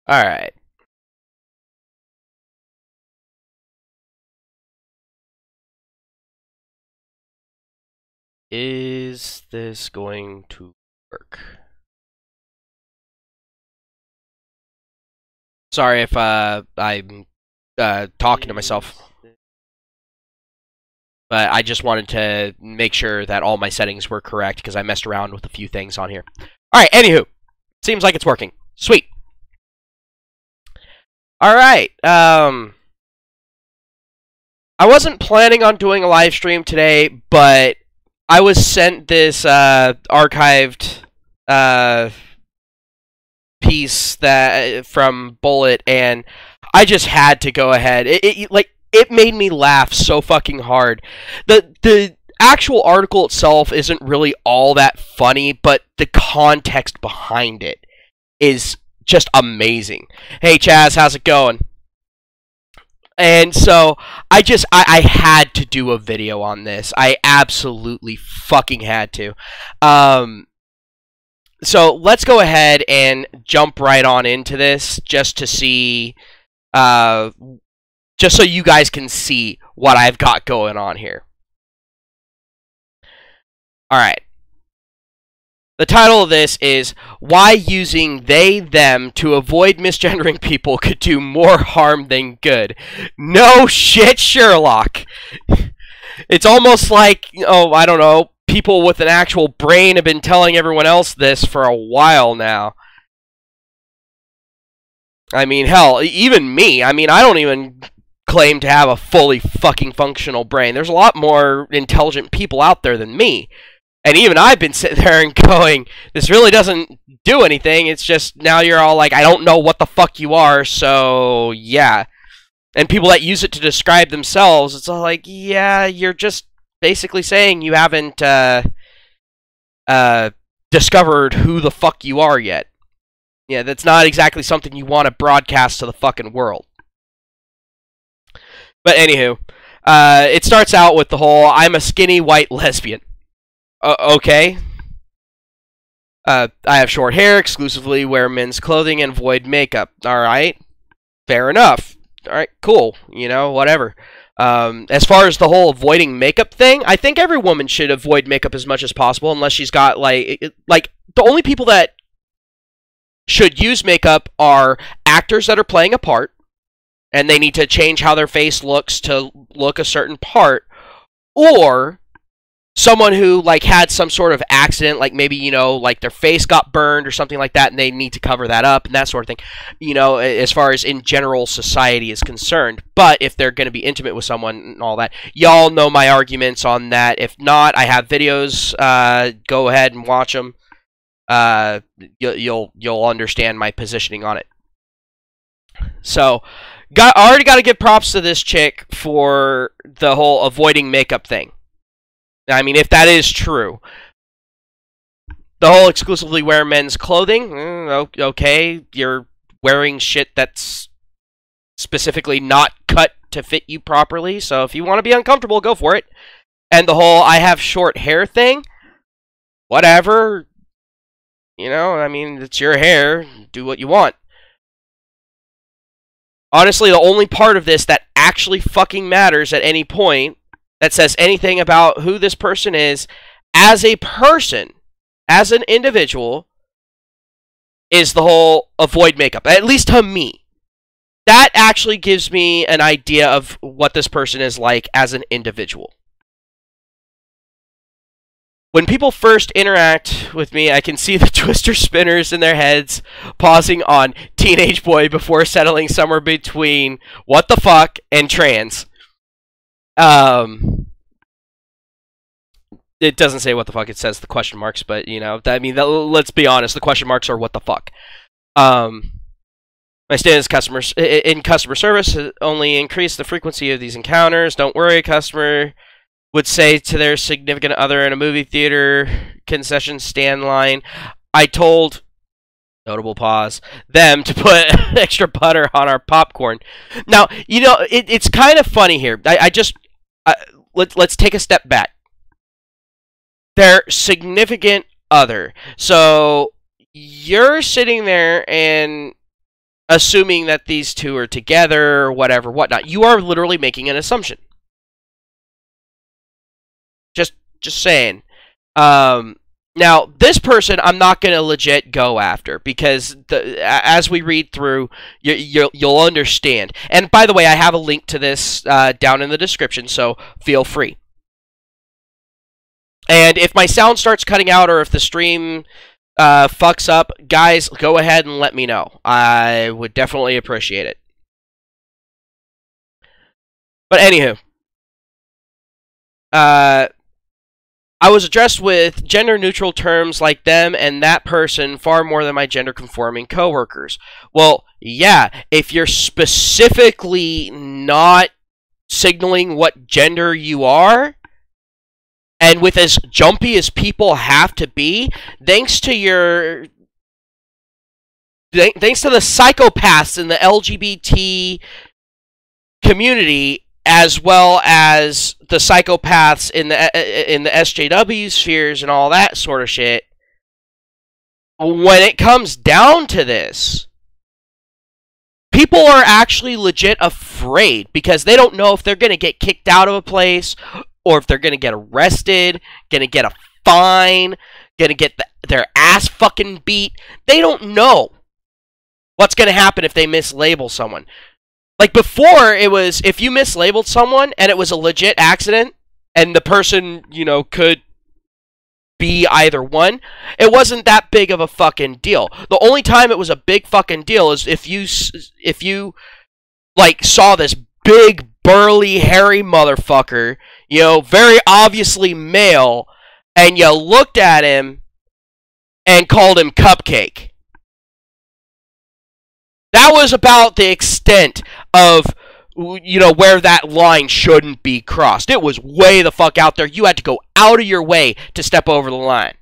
Alright. Is this going to work? Sorry if I'm talking to myself. But I just wanted to make sure that all my settings were correct because I messed around with a few things on here. Alright, anywho. Seems like it's working. Sweet. Alright, I wasn't planning on doing a live stream today, but I was sent this archived piece that from Bullet, and I just had to go ahead. It made me laugh so fucking hard. The actual article itself isn't really all that funny, but the context behind it is just amazing. Hey Chaz, how's it going? And so I had to do a video on this. I absolutely fucking had to. So let's go ahead and jump right on into this just to see, just so you guys can see what I've got going on here. Alright. The title of this is, Why Using They, Them to Avoid Misgendering People Could Do More Harm Than Good. No shit, Sherlock. It's almost like, oh, I don't know, people with an actual brain have been telling everyone else this for a while now. I mean, hell, even me. I mean, I don't even claim to have a fully fucking functional brain. There's a lot more intelligent people out there than me. And even I've been sitting there and going, this really doesn't do anything. It's just, now you're all like, I don't know what the fuck you are, so yeah. And people that use it to describe themselves, it's all like, yeah, you're just basically saying you haven't discovered who the fuck you are yet. Yeah, that's not exactly something you want to broadcast to the fucking world. But anywho, it starts out with the whole, I'm a skinny white lesbian. Okay. I have short hair, exclusively wear men's clothing, and avoid makeup. Alright. Fair enough. Alright, cool. You know, whatever. As far as the whole avoiding makeup thing, I think every woman should avoid makeup as much as possible, unless she's got, like, the only people that should use makeup are actors that are playing a part, and they need to change how their face looks to look a certain part, or someone who, like, had some sort of accident, like maybe, you know, like their face got burned or something like that, and they need to cover that up and that sort of thing, you know, as far as in general society is concerned. But if they're going to be intimate with someone and all that, y'all know my arguments on that. If not, I have videos. Go ahead and watch them. You'll understand my positioning on it. So, already got to give props to this chick for the whole avoiding makeup thing. I mean, if that is true. The whole exclusively wear men's clothing, okay, you're wearing shit that's specifically not cut to fit you properly, so if you want to be uncomfortable, go for it. And the whole I have short hair thing, whatever, you know, I mean, it's your hair, do what you want. Honestly, the only part of this that actually fucking matters at any point that says anything about who this person is as a person, as an individual, is the whole avoid makeup. At least to me. That actually gives me an idea of what this person is like as an individual. When people first interact with me, I can see the twister spinners in their heads pausing on teenage boy before settling somewhere between what the fuck and trans. It doesn't say what the fuck, it says the question marks, but, you know, I mean, let's be honest, the question marks are what the fuck. My stance in customer service has only increased the frequency of these encounters. Don't worry, customer would say to their significant other in a movie theater concession stand line. I told, notable pause, them to put extra butter on our popcorn. Now, you know, it's kind of funny here. Let's take a step back. Their significant other. So you're sitting there and assuming that these two are together or whatever, whatnot. You are literally making an assumption. Just saying. Now, this person I'm not going to legit go after because as we read through, you'll understand. And by the way, I have a link to this down in the description, so feel free. And if my sound starts cutting out or if the stream fucks up, guys, go ahead and let me know. I would definitely appreciate it. But anywho, I was addressed with gender-neutral terms like them and that person far more than my gender-conforming coworkers. Well, yeah, if you're specifically not signaling what gender you are, and with as jumpy as people have to be, thanks to the psychopaths in the LGBT community, as well as the psychopaths in the SJW spheres and all that sort of shit, when it comes down to this, people are actually legit afraid because they don't know if they're going to get kicked out of a place or if they're going to get arrested, going to get a fine, going to get their ass fucking beat. They don't know what's going to happen if they mislabel someone. Like before, it was if you mislabeled someone and it was a legit accident and the person, you know, could be either one, it wasn't that big of a fucking deal. The only time it was a big fucking deal is if you like saw this big burly hairy motherfucker, you know, very obviously male, and you looked at him and called him Cupcake. That was about the extent of, you know, where that line shouldn't be crossed. It was way the fuck out there. You had to go out of your way to step over the line.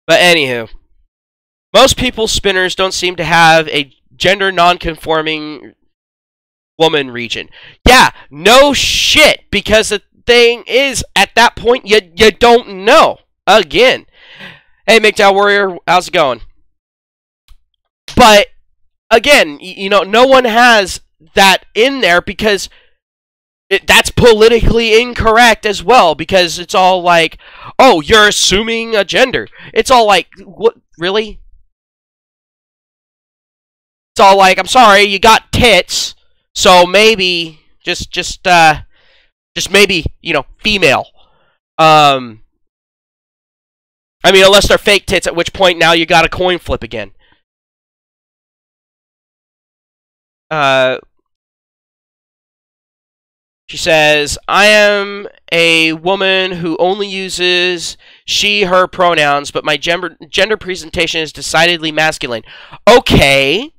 But anywho, most people's spinners don't seem to have a gender non-conforming woman region. Yeah, no shit, because the thing is, at that point, you don't know. Again. Hey, MGTOW Warrior, how's it going? But, again, you know, no one has that in there because that's politically incorrect as well, because it's all like, oh, you're assuming a gender. It's all like, what, really? It's all like, I'm sorry, you got tits, so maybe, just maybe, you know, female. I mean, unless they're fake tits, at which point now you got a coin flip again. She says, I am a woman who only uses she, her pronouns, but my gender presentation is decidedly masculine. Okay.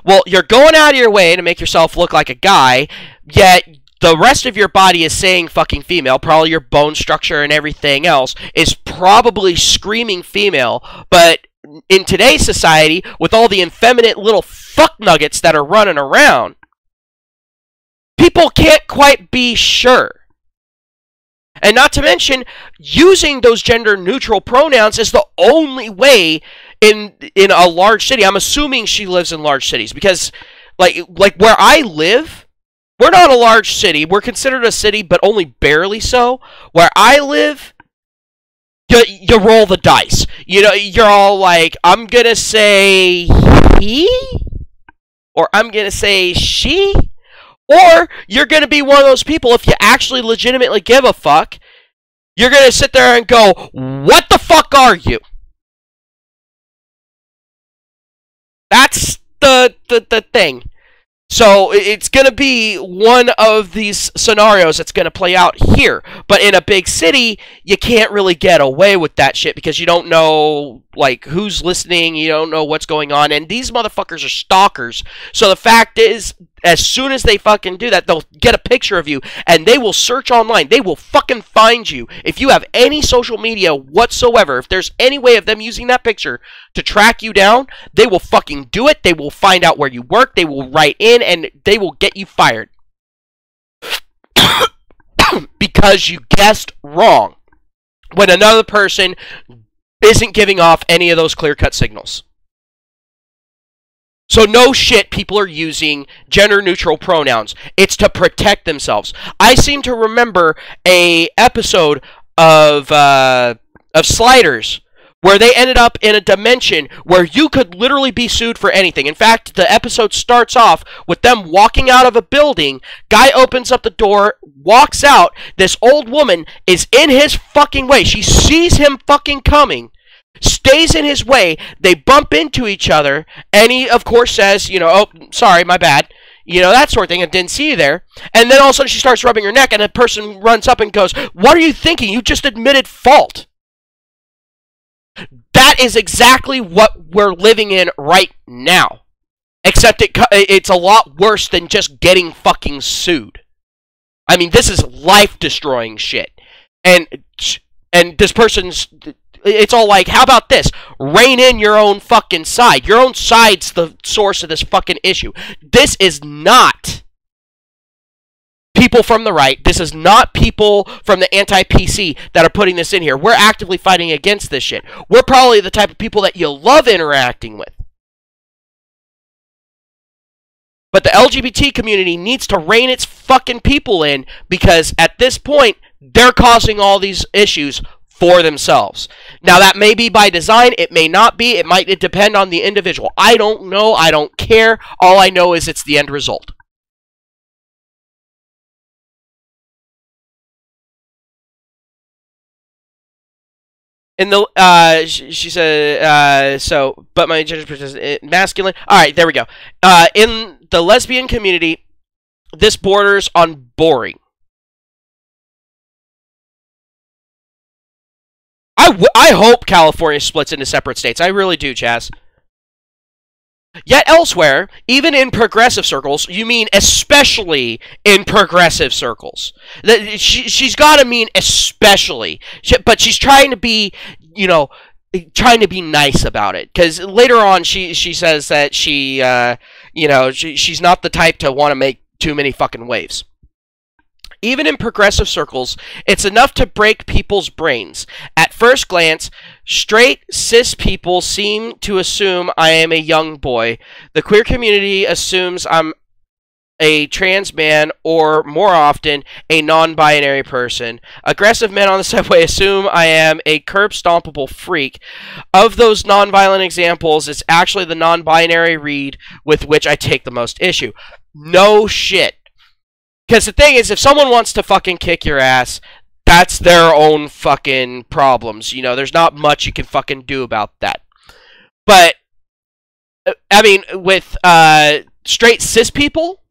Well, you're going out of your way to make yourself look like a guy, yet the rest of your body is saying fucking female. Probably your bone structure and everything else is probably screaming female, but in today's society, with all the effeminate little fuck nuggets that are running around, people can't quite be sure. And not to mention, using those gender-neutral pronouns is the only way in a large city. I'm assuming she lives in large cities, because, like where I live, we're not a large city. We're considered a city, but only barely so. Where I live, you roll the dice. You know, you're all like, I'm gonna say he, or I'm gonna say she. Or you're going to be one of those people, if you actually legitimately give a fuck, you're going to sit there and go, what the fuck are you? That's the thing. So it's going to be one of these scenarios that's going to play out here. But in a big city, you can't really get away with that shit because you don't know, like, who's listening, you don't know what's going on, and these motherfuckers are stalkers. So the fact is, as soon as they fucking do that, they'll get a picture of you, and they will search online. They will fucking find you. If you have any social media whatsoever, if there's any way of them using that picture to track you down, they will fucking do it. They will find out where you work. They will write in, and they will get you fired. because you guessed wrong when another person isn't giving off any of those clear-cut signals. So no shit, people are using gender-neutral pronouns. It's to protect themselves. I seem to remember a episode of Sliders where they ended up in a dimension where you could literally be sued for anything. In fact, the episode starts off with them walking out of a building. Guy opens up the door, walks out. This old woman is in his fucking way. She sees him fucking coming, stays in his way. They bump into each other, and he, of course, says, you know, oh, sorry, my bad. You know, that sort of thing. I didn't see you there. And then all of a sudden she starts rubbing her neck, and the person runs up and goes, what are you thinking? You just admitted fault. That is exactly what we're living in right now. Except it's a lot worse than just getting fucking sued. I mean, this is life-destroying shit. And this person's... It's all like, how about this? Rein in your own fucking side. Your own side's the source of this fucking issue. This is not people from the right. This is not people from the anti-PC that are putting this in here. We're actively fighting against this shit. We're probably the type of people that you love interacting with. But the LGBT community needs to rein its fucking people in, because at this point, they're causing all these issues for themselves. Now, that may be by design. It may not be. It might depend on the individual. I don't know. I don't care. All I know is it's the end result. In the she said so, but my gender is masculine. All right, there we go. In the lesbian community, this borders on boring. I hope California splits into separate states. I really do, Chaz. Yet elsewhere, even in progressive circles, you mean especially in progressive circles. She's got to mean especially. But she's trying to be, you know, trying to be nice about it. Because later on, she says that she, you know, she's not the type to want to make too many fucking waves. Even in progressive circles, it's enough to break people's brains. At first glance, straight, cis people seem to assume I am a young boy. The queer community assumes I'm a trans man, or more often, a non-binary person. Aggressive men on the subway assume I am a curb-stompable freak. Of those non-violent examples, it's actually the non-binary read with which I take the most issue. No shit. Because the thing is, if someone wants to fucking kick your ass, that's their own fucking problems. You know, there's not much you can fucking do about that. But, I mean, with straight cis people,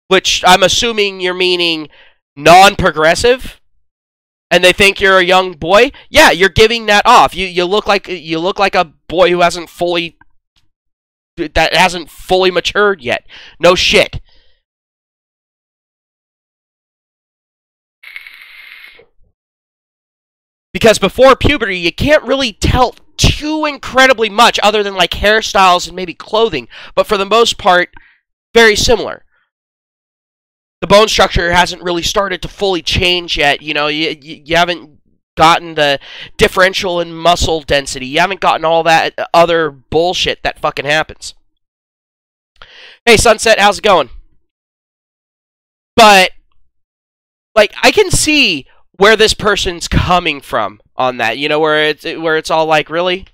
which I'm assuming you're meaning non-progressive, and they think you're a young boy, yeah, you're giving that off. You look like a boy who hasn't fully matured yet. No shit. Because before puberty, you can't really tell too incredibly much other than like hairstyles and maybe clothing. But for the most part, very similar. The bone structure hasn't really started to fully change yet. You know, you haven't gotten the differential in muscle density. You haven't gotten all that other bullshit that fucking happens. Hey, Sunset, how's it going? But, like, I can see where this person's coming from on that, you know, where it's all like, really,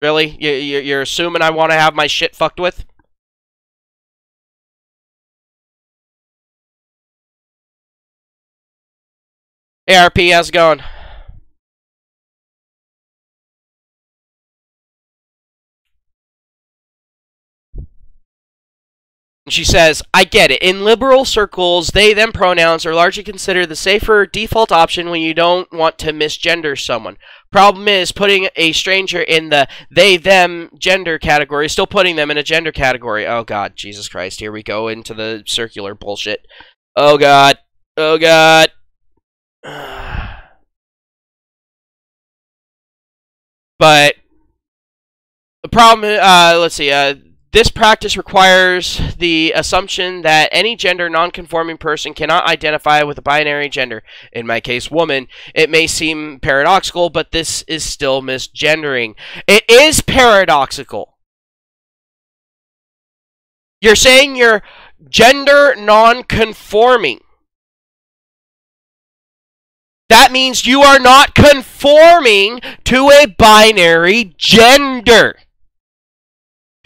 you're assuming I want to have my shit fucked with. ARP, how's it going? She says, I get it. In liberal circles, they, them pronouns are largely considered the safer default option when you don't want to misgender someone. Problem is, putting a stranger in the they, them gender category is still putting them in a gender category. Oh god, Jesus Christ, here we go into the circular bullshit. Oh god. Oh god. But the problem, let's see, This practice requires the assumption that any gender non-conforming person cannot identify with a binary gender. In my case, woman. It may seem paradoxical, but this is still misgendering. It is paradoxical. You're saying you're gender non-conforming. That means you are not conforming to a binary gender.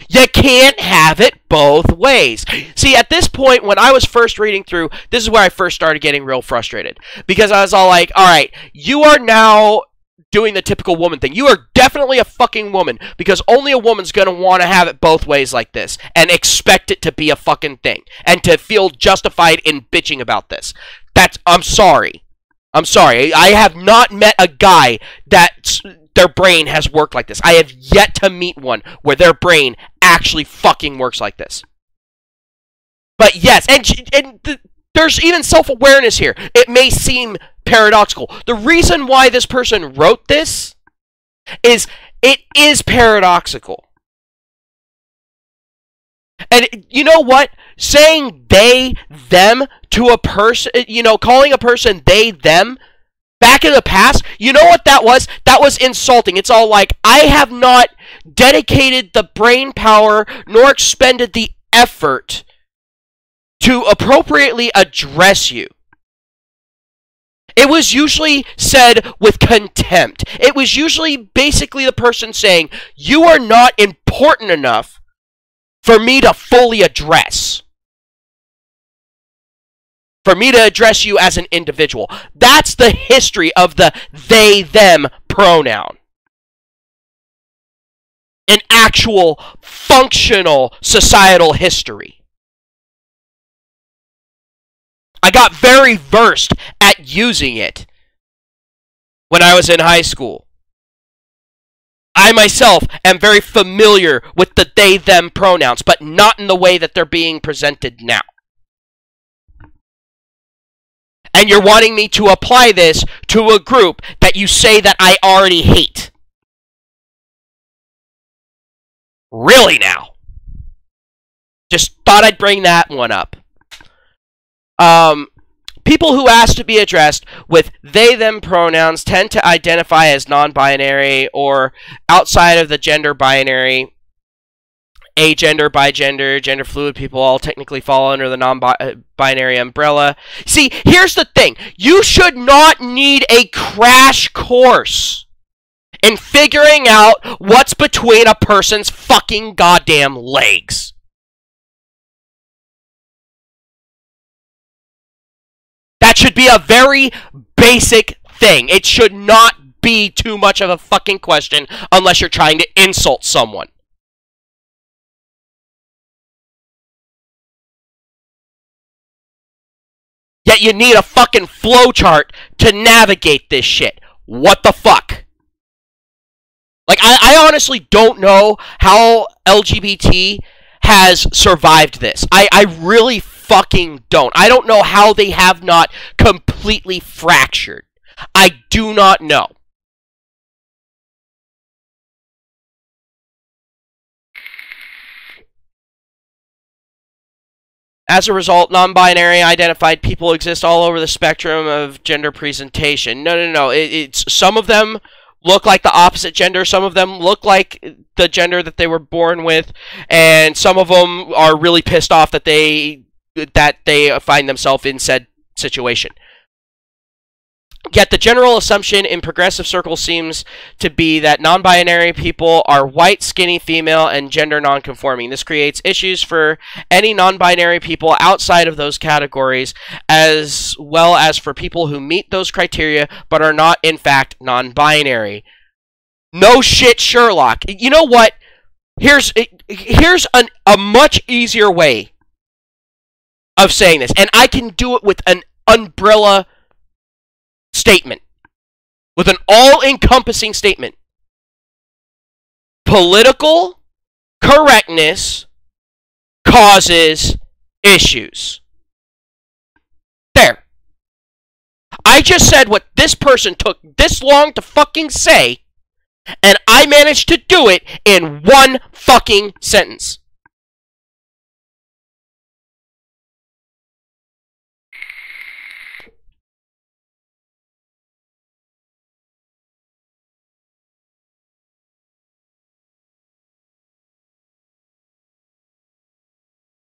You can't have it both ways. See, at this point, when I was first reading through, this is where I first started getting real frustrated. Because I was all like, alright, you are now doing the typical woman thing. You are definitely a fucking woman. Because only a woman's going to want to have it both ways like this. And expect it to be a fucking thing. And to feel justified in bitching about this. I'm sorry. I'm sorry. I have not met a guy that their brain has worked like this. I have yet to meet one where their brain actually fucking works like this. But yes, there's even self-awareness here. It may seem paradoxical. The reason why this person wrote this is it is paradoxical. And you know what? Saying they, them to a person, calling a person they, them, back in the past, you know what that was? That was insulting. It's all like, I have not dedicated the brain power nor expended the effort to appropriately address you. It was usually said with contempt. It was usually basically the person saying, you are not important enough for me to fully address. For me to address you as an individual. That's the history of the they, them pronoun. An actual, functional, societal history. I got very versed at using it when I was in high school. I myself am very familiar with the they, them pronouns, but not in the way that they're being presented now. And you're wanting me to apply this to a group that you say that I already hate. Really now? Just thought I'd bring that one up. People who ask to be addressed with they, them pronouns tend to identify as non-binary or outside of the gender binary. Agender, bigender, gender fluid people all technically fall under the non-binary umbrella. See, here's the thing. You should not need a crash course in figuring out what's between a person's fucking goddamn legs. That should be a very basic thing. It should not be too much of a fucking question unless you're trying to insult someone. Yet you need a fucking flowchart to navigate this shit. What the fuck? Like, I honestly don't know how LGBT has survived this. I really fucking don't. I don't know how they have not completely fractured. I do not know. As a result, non-binary identified people exist all over the spectrum of gender presentation. No. It's some of them look like the opposite gender, some of them look like the gender that they were born with, and some of them are really pissed off that they find themselves in said situation. Yet the general assumption in progressive circles seems to be that non-binary people are white, skinny, female, and gender non-conforming. This creates issues for any non-binary people outside of those categories, as well as for people who meet those criteria but are not, in fact, non-binary. No shit, Sherlock. You know what? Here's a much easier way of saying this, and I can do it with an umbrella statement, with an all-encompassing statement. Political correctness causes issues. There. I just said what this person took this long to fucking say, and I managed to do it in one fucking sentence.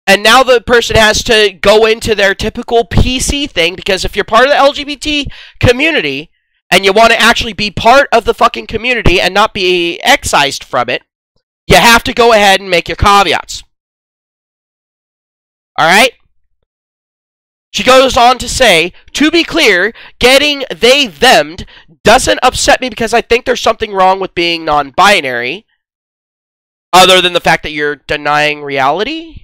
And now the person has to go into their typical PC thing, because if you're part of the LGBT community and you want to actually be part of the fucking community and not be excised from it, you have to go ahead and make your caveats. Alright? She goes on to say, to be clear, getting they-them'd doesn't upset me because I think there's something wrong with being non-binary, other than the fact that you're denying reality?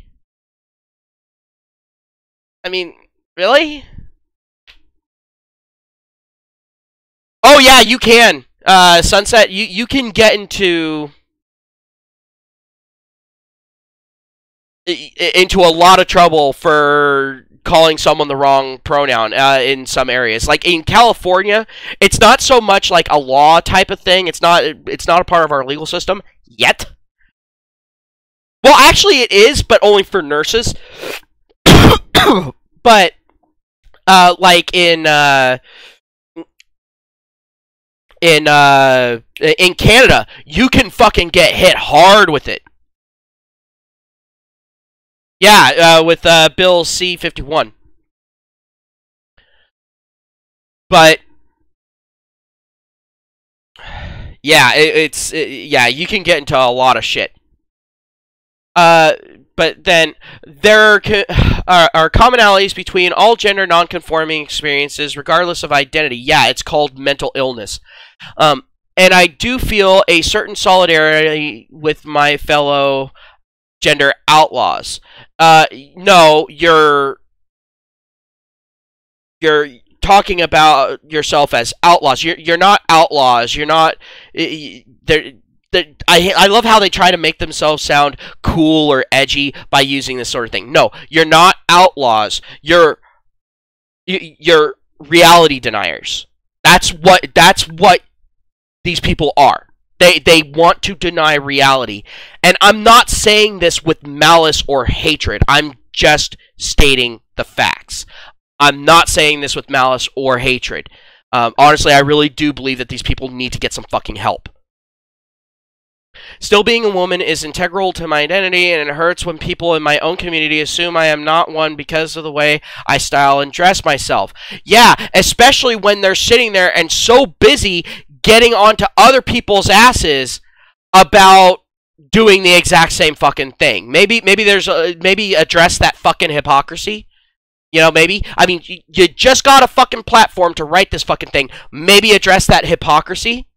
I mean, really? Oh yeah, you can. Sunset, you can get into a lot of trouble for calling someone the wrong pronoun in some areas. Like in California, it's not so much like a law type of thing. It's not a part of our legal system yet. Well, actually it is, but only for nurses. But like in Canada, you can fucking get hit hard with it. Yeah, with Bill C-51. But yeah, yeah, you can get into a lot of shit. But then there are commonalities between all gender non-conforming experiences, regardless of identity. Yeah, it's called mental illness. And I do feel a certain solidarity with my fellow gender outlaws. No, you're talking about yourself as outlaws. You're not outlaws. You're not. I love how they try to make themselves sound cool or edgy by using this sort of thing. No, you're not outlaws. You're reality deniers. That's what these people are. They want to deny reality. And I'm not saying this with malice or hatred. I'm just stating the facts. I'm not saying this with malice or hatred. Honestly, I really do believe that these people need to get some fucking help. Still, being a woman is integral to my identity, and it hurts when people in my own community assume I am not one because of the way I style and dress myself. Yeah, especially when they're sitting there and so busy getting onto other people's asses about doing the exact same fucking thing. Maybe address that fucking hypocrisy. You know, maybe. I mean, you just got a fucking platform to write this fucking thing. Maybe address that hypocrisy.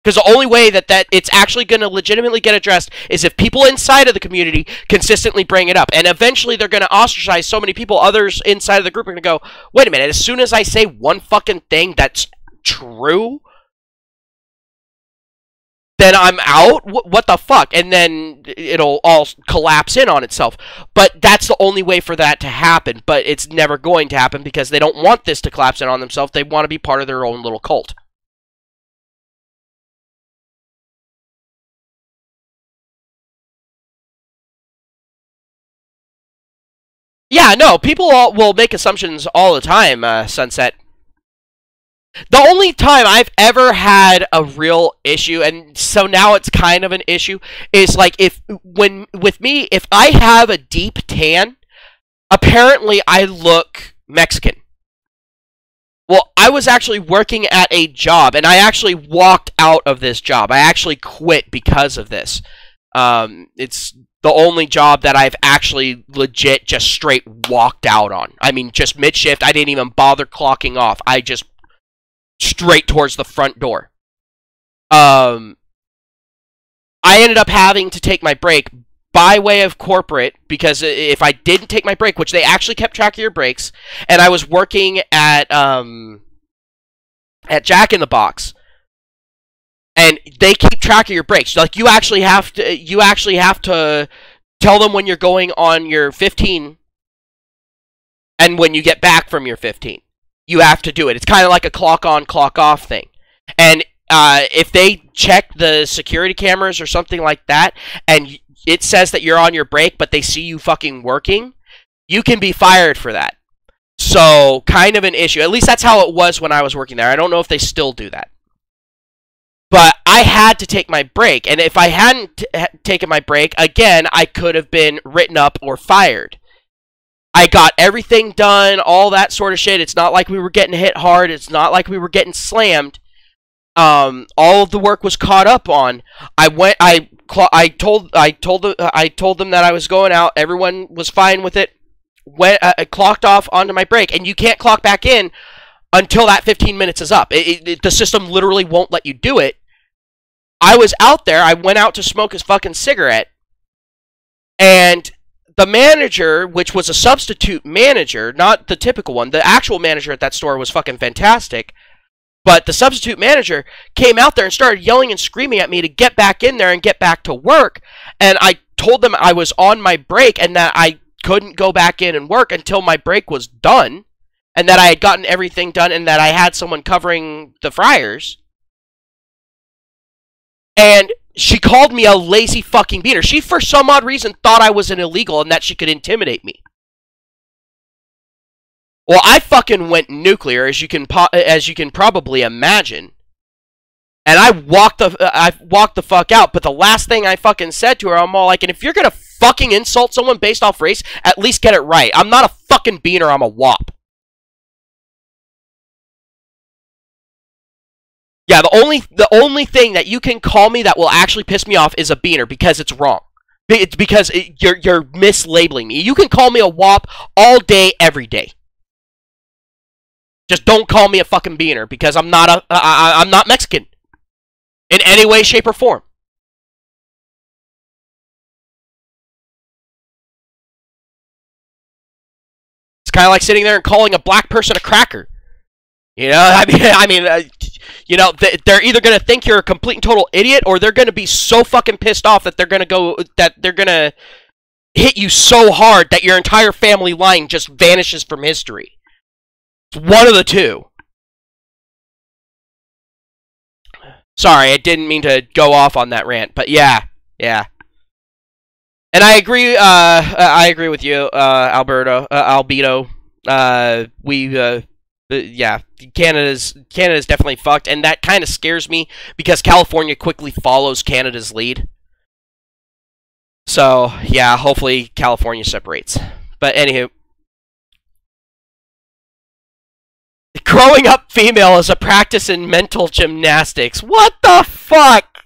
Because the only way that it's actually going to legitimately get addressed is if people inside of the community consistently bring it up. And eventually they're going to ostracize so many people, others inside of the group are going to go, wait a minute, as soon as I say one fucking thing that's true, then I'm out? What the fuck? And then it'll all collapse in on itself. But that's the only way for that to happen. But it's never going to happen because they don't want this to collapse in on themselves. They want to be part of their own little cult. Yeah, no, people will make assumptions all the time, Sunset. The only time I've ever had a real issue, and so now it's kind of an issue, is like if I have a deep tan, apparently I look Mexican. Well, I was actually working at a job, and I actually walked out of this job. I actually quit because of this. It's the only job that I've actually legit just straight walked out on. I mean, just mid-shift, I didn't even bother clocking off. I just straight towards the front door. I ended up having to take my break by way of corporate, because if I didn't take my break, which they actually kept track of your breaks, and I was working at Jack in the Box, and they keep track of your breaks. Like, you actually have to tell them when you're going on your 15 and when you get back from your 15. You have to do it. It's kind of like a clock on, clock off thing. And if they check the security cameras or something like that, and it says that you're on your break, but they see you fucking working, you can be fired for that. So, kind of an issue. At least that's how it was when I was working there. I don't know if they still do that. But I had to take my break, and if I hadn't taken my break, again, I could have been written up or fired. I got everything done, all that sort of shit. It's not like we were getting hit hard. It's not like we were getting slammed. All of the work was caught up on. I told them that I was going out. Everyone was fine with it. I clocked off onto my break, and you can't clock back in until that 15 minutes is up. The system literally won't let you do it. I was out there. I went out to smoke his fucking cigarette, and the manager, which was a substitute manager, not the typical one, the actual manager at that store was fucking fantastic, but the substitute manager came out there and started yelling and screaming at me to get back in there and get back to work, and I told them I was on my break and that I couldn't go back in and work until my break was done, and that I had gotten everything done, and that I had someone covering the fryers. And she called me a lazy fucking beater. She, for some odd reason, thought I was an illegal and that she could intimidate me. Well, I fucking went nuclear, as you can probably imagine. And I walked the fuck out. But the last thing I fucking said to her, I'm all like, and if you're gonna fucking insult someone based off race, at least get it right. I'm not a fucking beaner, I'm a wop. Yeah, the only thing that you can call me that will actually piss me off is a beaner, because it's wrong. It's because you're mislabeling me. You can call me a wop all day, every day. Just don't call me a fucking beaner, because I'm not I'm not Mexican in any way, shape, or form. It's kind of like sitting there and calling a black person a cracker. You know, you know, they're either gonna think you're a complete and total idiot, or they're gonna be so fucking pissed off that they're gonna hit you so hard that your entire family line just vanishes from history. It's one of the two. Sorry, I didn't mean to go off on that rant, but yeah. And I agree with you, Albedo. Yeah, Canada's definitely fucked, and that kind of scares me because California quickly follows Canada's lead. So yeah, hopefully California separates. But anywho, growing up female is a practice in mental gymnastics. What the fuck?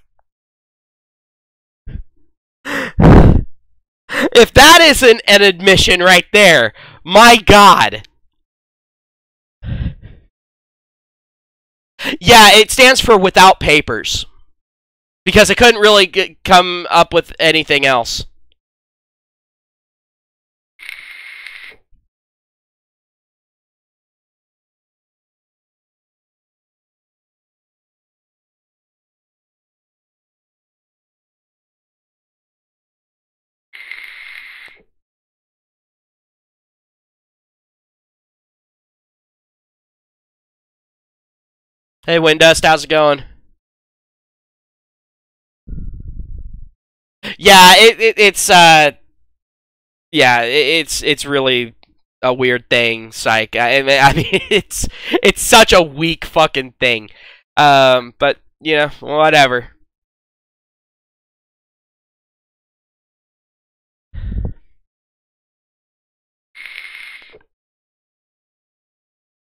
If that isn't an admission right there, my god. Yeah, it stands for without papers. Because I couldn't really come up with anything else. Hey, Windust, how's it going? Yeah, it's really a weird thing, psych. I mean, it's such a weak fucking thing. But you know, whatever.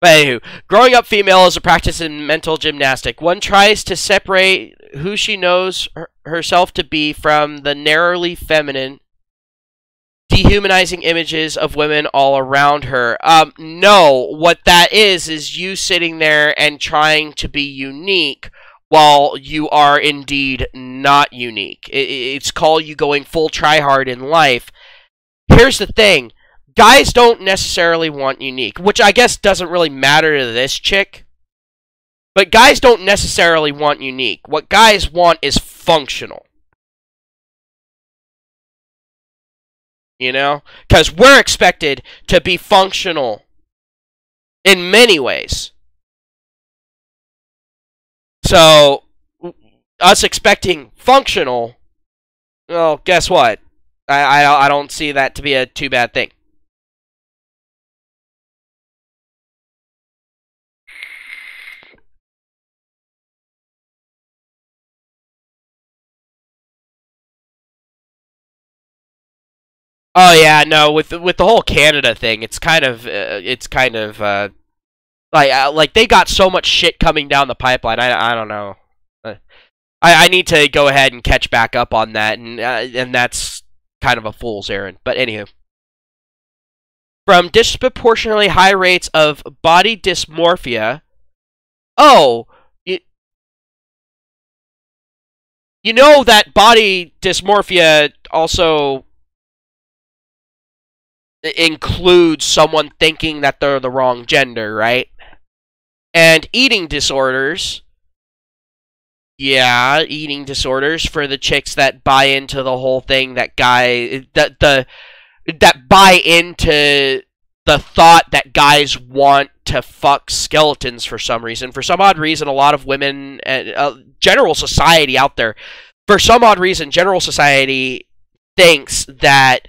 But anywho, growing up female is a practice in mental gymnastic. One tries to separate who she knows herself to be from the narrowly feminine, dehumanizing images of women all around her. No, what that is you sitting there and trying to be unique while you are indeed not unique. It's called you going full tryhard in life. Here's the thing. Guys don't necessarily want unique, which I guess doesn't really matter to this chick. But guys don't necessarily want unique. What guys want is functional. You know? Because we're expected to be functional in many ways. So, us expecting functional, well, guess what? I don't see that to be a too bad thing. Oh yeah, no, with the whole Canada thing, like they got so much shit coming down the pipeline. I don't know. I need to go ahead and catch back up on that, and that's kind of a fool's errand. But anywho, from disproportionately high rates of body dysmorphia. Oh, you know that body dysmorphia also includes someone thinking that they're the wrong gender, right? And eating disorders. Yeah, eating disorders for the chicks that buy into the whole thing that buy into the thought that guys want to fuck skeletons for some reason. For some odd reason, a lot of women and general society out there, for some odd reason, general society thinks that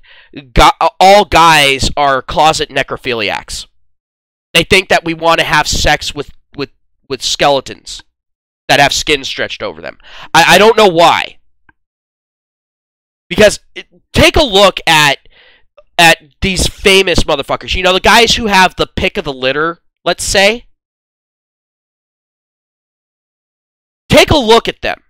all guys are closet necrophiliacs. They think that we want to have sex with skeletons that have skin stretched over them. I don't know why. Because take a look at these famous motherfuckers. You know, the guys who have the pick of the litter, let's say. Take a look at them.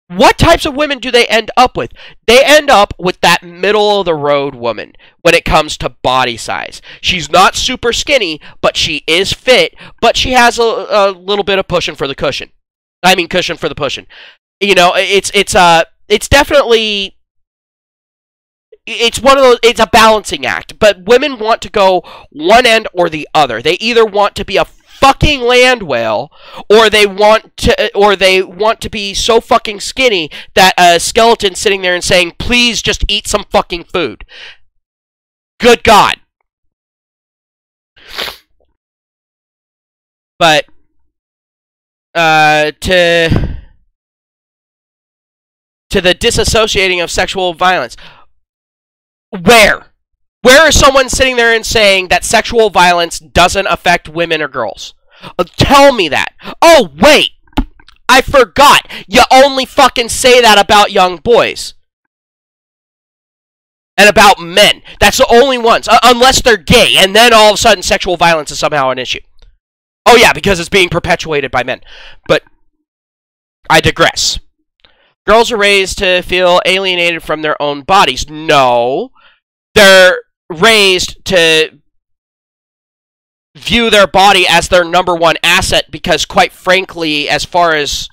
What types of women do they end up with? They end up with that middle-of-the-road woman when it comes to body size. She's not super skinny, but she is fit, but she has a little bit of pushing for the cushion. I mean, cushion for the pushing. You know, it's definitely... It's one of those. It's a balancing act, but women want to go one end or the other. They either want to be a fucking land whale, or they want to be so fucking skinny that a skeleton's sitting there and saying, "Please, just eat some fucking food." Good God! But to the disassociating of sexual violence. Where is someone sitting there and saying that sexual violence doesn't affect women or girls? Tell me that. Oh, wait. I forgot. You only fucking say that about young boys. And about men. That's the only ones. Unless they're gay. And then all of a sudden sexual violence is somehow an issue. Oh yeah, because it's being perpetuated by men. But I digress. Girls are raised to feel alienated from their own bodies. No. They're raised to view their body as their number one asset because, quite frankly, as far as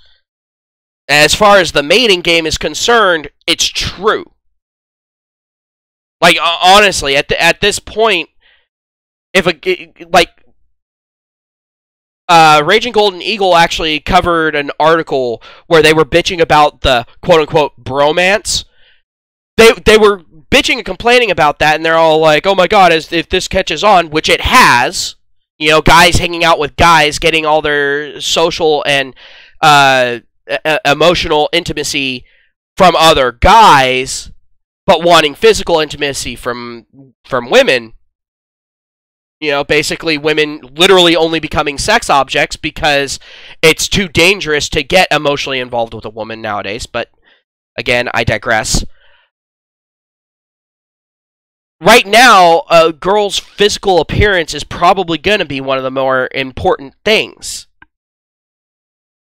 the mating game is concerned, it's true. Like, honestly, at this point, Raging Golden Eagle actually covered an article where they were bitching about the quote-unquote bromance. They were bitching and complaining about that, and they're all like, oh my god, if this catches on, which it has, you know, guys hanging out with guys, getting all their social and emotional intimacy from other guys, but wanting physical intimacy from women. You know, basically women literally only becoming sex objects because it's too dangerous to get emotionally involved with a woman nowadays. But, again, I digress. Right now, a girl's physical appearance is probably going to be one of the more important things.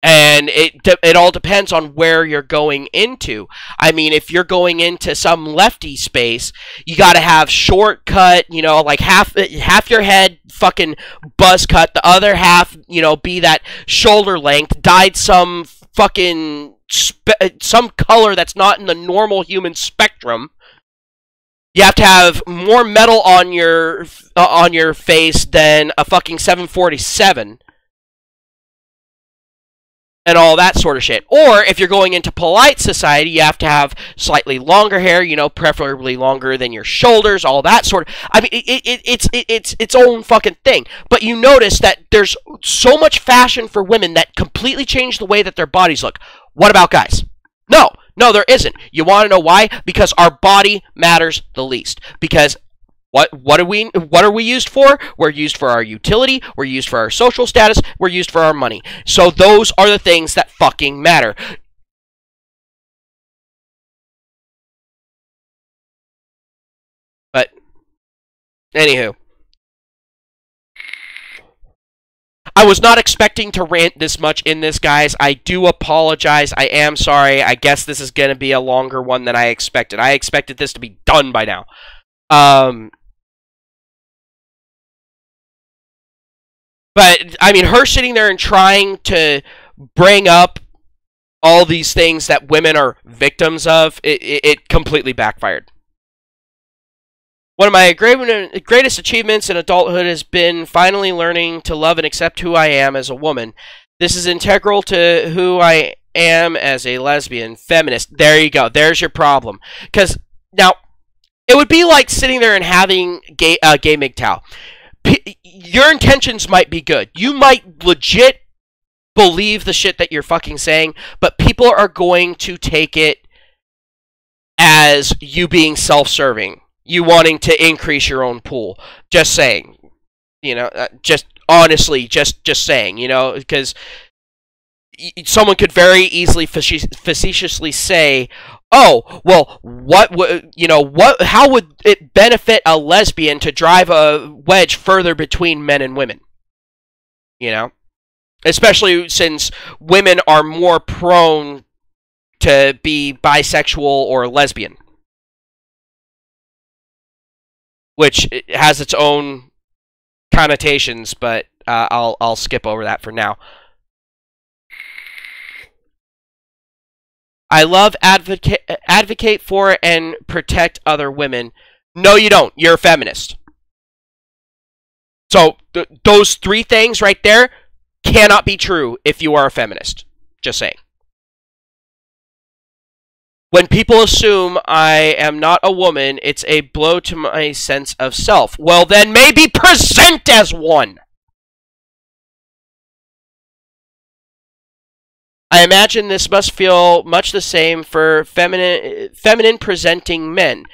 And it all depends on where you're going into. I mean, if you're going into some lefty space, you got to have shortcut, you know, like half your head fucking buzz cut, the other half, you know, be that shoulder length, dyed some fucking some color that's not in the normal human spectrum. You have to have more metal on your face than a fucking 747. And all that sort of shit. Or, if you're going into polite society, you have to have slightly longer hair, you know, preferably longer than your shoulders, all that sort of... I mean, it's its own fucking thing. But you notice that there's so much fashion for women that completely change the way that their bodies look. What about guys? No, there isn't. You want to know why? Because our body matters the least. Because... What are we used for? We're used for our utility, we're used for our social status, we're used for our money. So those are the things that fucking matter. Anywho. I was not expecting to rant this much in this, guys. I do apologize. I am sorry. I guess this is going to be a longer one than I expected. I expected this to be done by now. But, I mean, her sitting there and trying to bring up all these things that women are victims of, it completely backfired. One of my greatest achievements in adulthood has been finally learning to love and accept who I am as a woman. This is integral to who I am as a lesbian, feminist. There you go. There's your problem. Because, now, it would be like sitting there and having gay MGTOW. Your intentions might be good. You might legit believe the shit that you're fucking saying, but people are going to take it as you being self-serving. You wanting to increase your own pool. Just saying. You know, just honestly, just saying, you know, because someone could very easily facetiously say, oh, well, how would it benefit a lesbian to drive a wedge further between men and women? You know? Especially since women are more prone to be bisexual or lesbian. Which has its own connotations, but I'll skip over that for now. I love advocate for and protect other women. No, you don't. You're a feminist. So those three things right there cannot be true if you are a feminist. Just saying. When people assume I am not a woman, it's a blow to my sense of self. Well, then maybe present as one! I imagine this must feel much the same for feminine presenting men.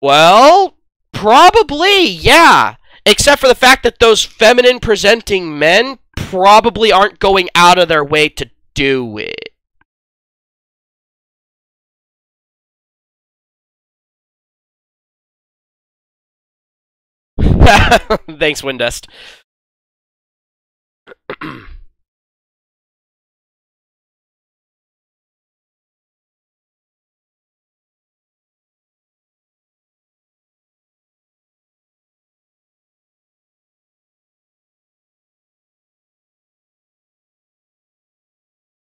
Well, probably, yeah. Except for the fact that those feminine presenting men probably aren't going out of their way to do it. Thanks, Windust.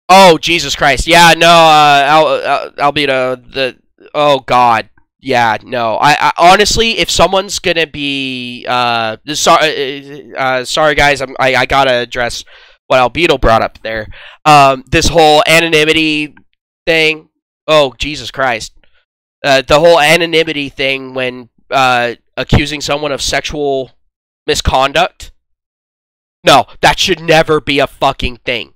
Oh, Jesus Christ. Yeah, no, Albedo, oh, God. Yeah, no. I honestly, if someone's gonna be, sorry, guys, I gotta address what Albedo brought up there. This whole anonymity thing. Oh, Jesus Christ. The whole anonymity thing when, accusing someone of sexual misconduct. No, that should never be a fucking thing.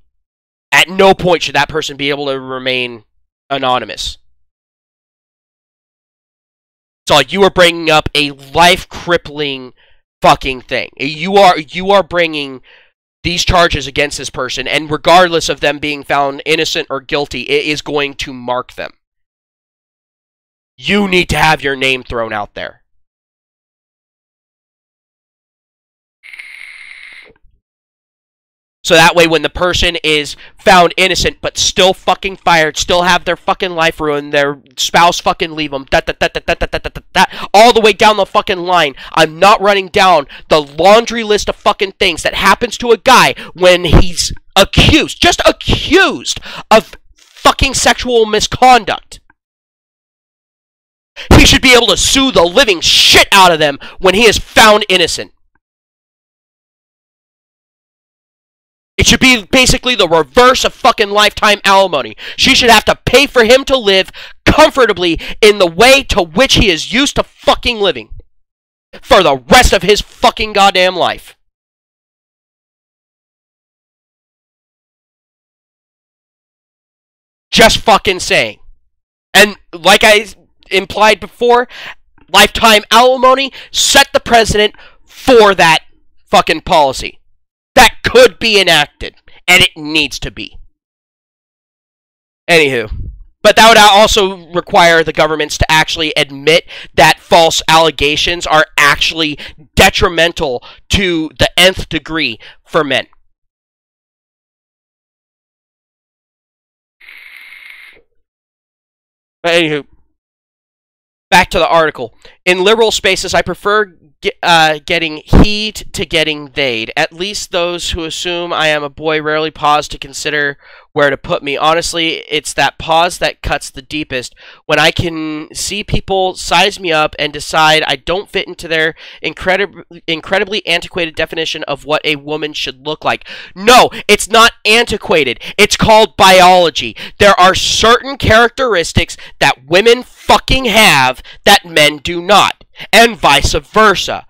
At no point should that person be able to remain anonymous. So you are bringing up a life-crippling fucking thing. You are bringing these charges against this person, and regardless of them being found innocent or guilty, it is going to mark them. You need to have your name thrown out there. So that way when the person is found innocent but still fucking fired, still have their fucking life ruined, their spouse fucking leave them, all the way down the fucking line. I'm not running down the laundry list of fucking things that happens to a guy when he's accused, just accused of fucking sexual misconduct. He should be able to sue the living shit out of them when he is found innocent. It should be basically the reverse of fucking lifetime alimony. She should have to pay for him to live comfortably in the way to which he is used to fucking living. For the rest of his fucking goddamn life. Just fucking saying. And like I implied before, lifetime alimony set the precedent for that fucking policy. That could be enacted, and it needs to be. Anywho. But that would also require the governments to actually admit that false allegations are actually detrimental to the nth degree for men. But anywho, back to the article. In liberal spaces, I prefer getting heed to getting they'd. At least those who assume I am a boy rarely pause to consider where to put me. Honestly, it's that pause that cuts the deepest. When I can see people size me up and decide I don't fit into their incredibly antiquated definition of what a woman should look like. No, it's not antiquated. It's called biology. There are certain characteristics that women fucking have that men do not, and vice versa.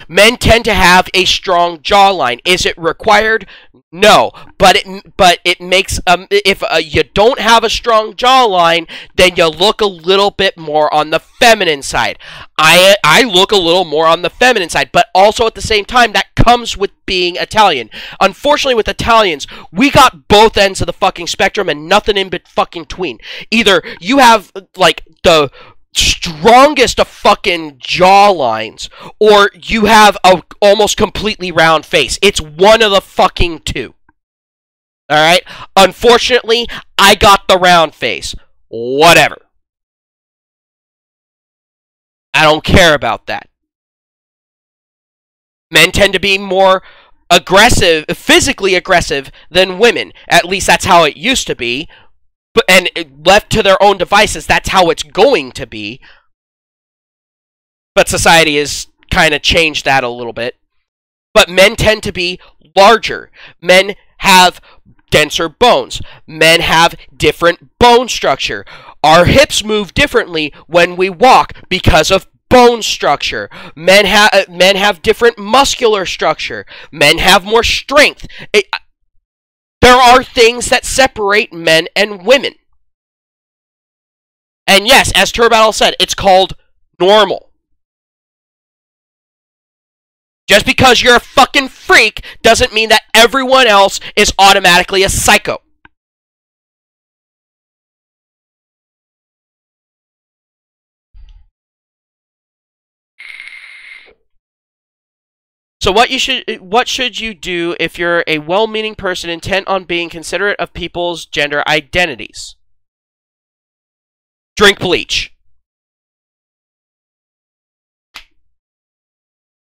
Men tend to have a strong jawline. Is it required? No, but it makes if you don't have a strong jawline, then you look a little bit more on the feminine side. I look a little more on the feminine side, but also at the same time that comes with being Italian. Unfortunately, with Italians, we got both ends of the fucking spectrum and nothing in between. Either you have like the strongest of fucking jawlines, or you have a almost completely round face. It's one of the fucking two. Alright? Unfortunately, I got the round face. Whatever. I don't care about that. Men tend to be more aggressive, physically aggressive, than women. At least that's how it used to be. And left to their own devices, that's how it's going to be. But society has kind of changed that a little bit. But men tend to be larger. Men have denser bones. Men have different bone structure. Our hips move differently when we walk because of bone structure. Men have different muscular structure. Men have more strength. There are things that separate men and women. And yes, as Turbattle said, it's called normal. Just because you're a fucking freak doesn't mean that everyone else is automatically a psycho. So what should you do if you're a well-meaning person intent on being considerate of people's gender identities? Drink bleach.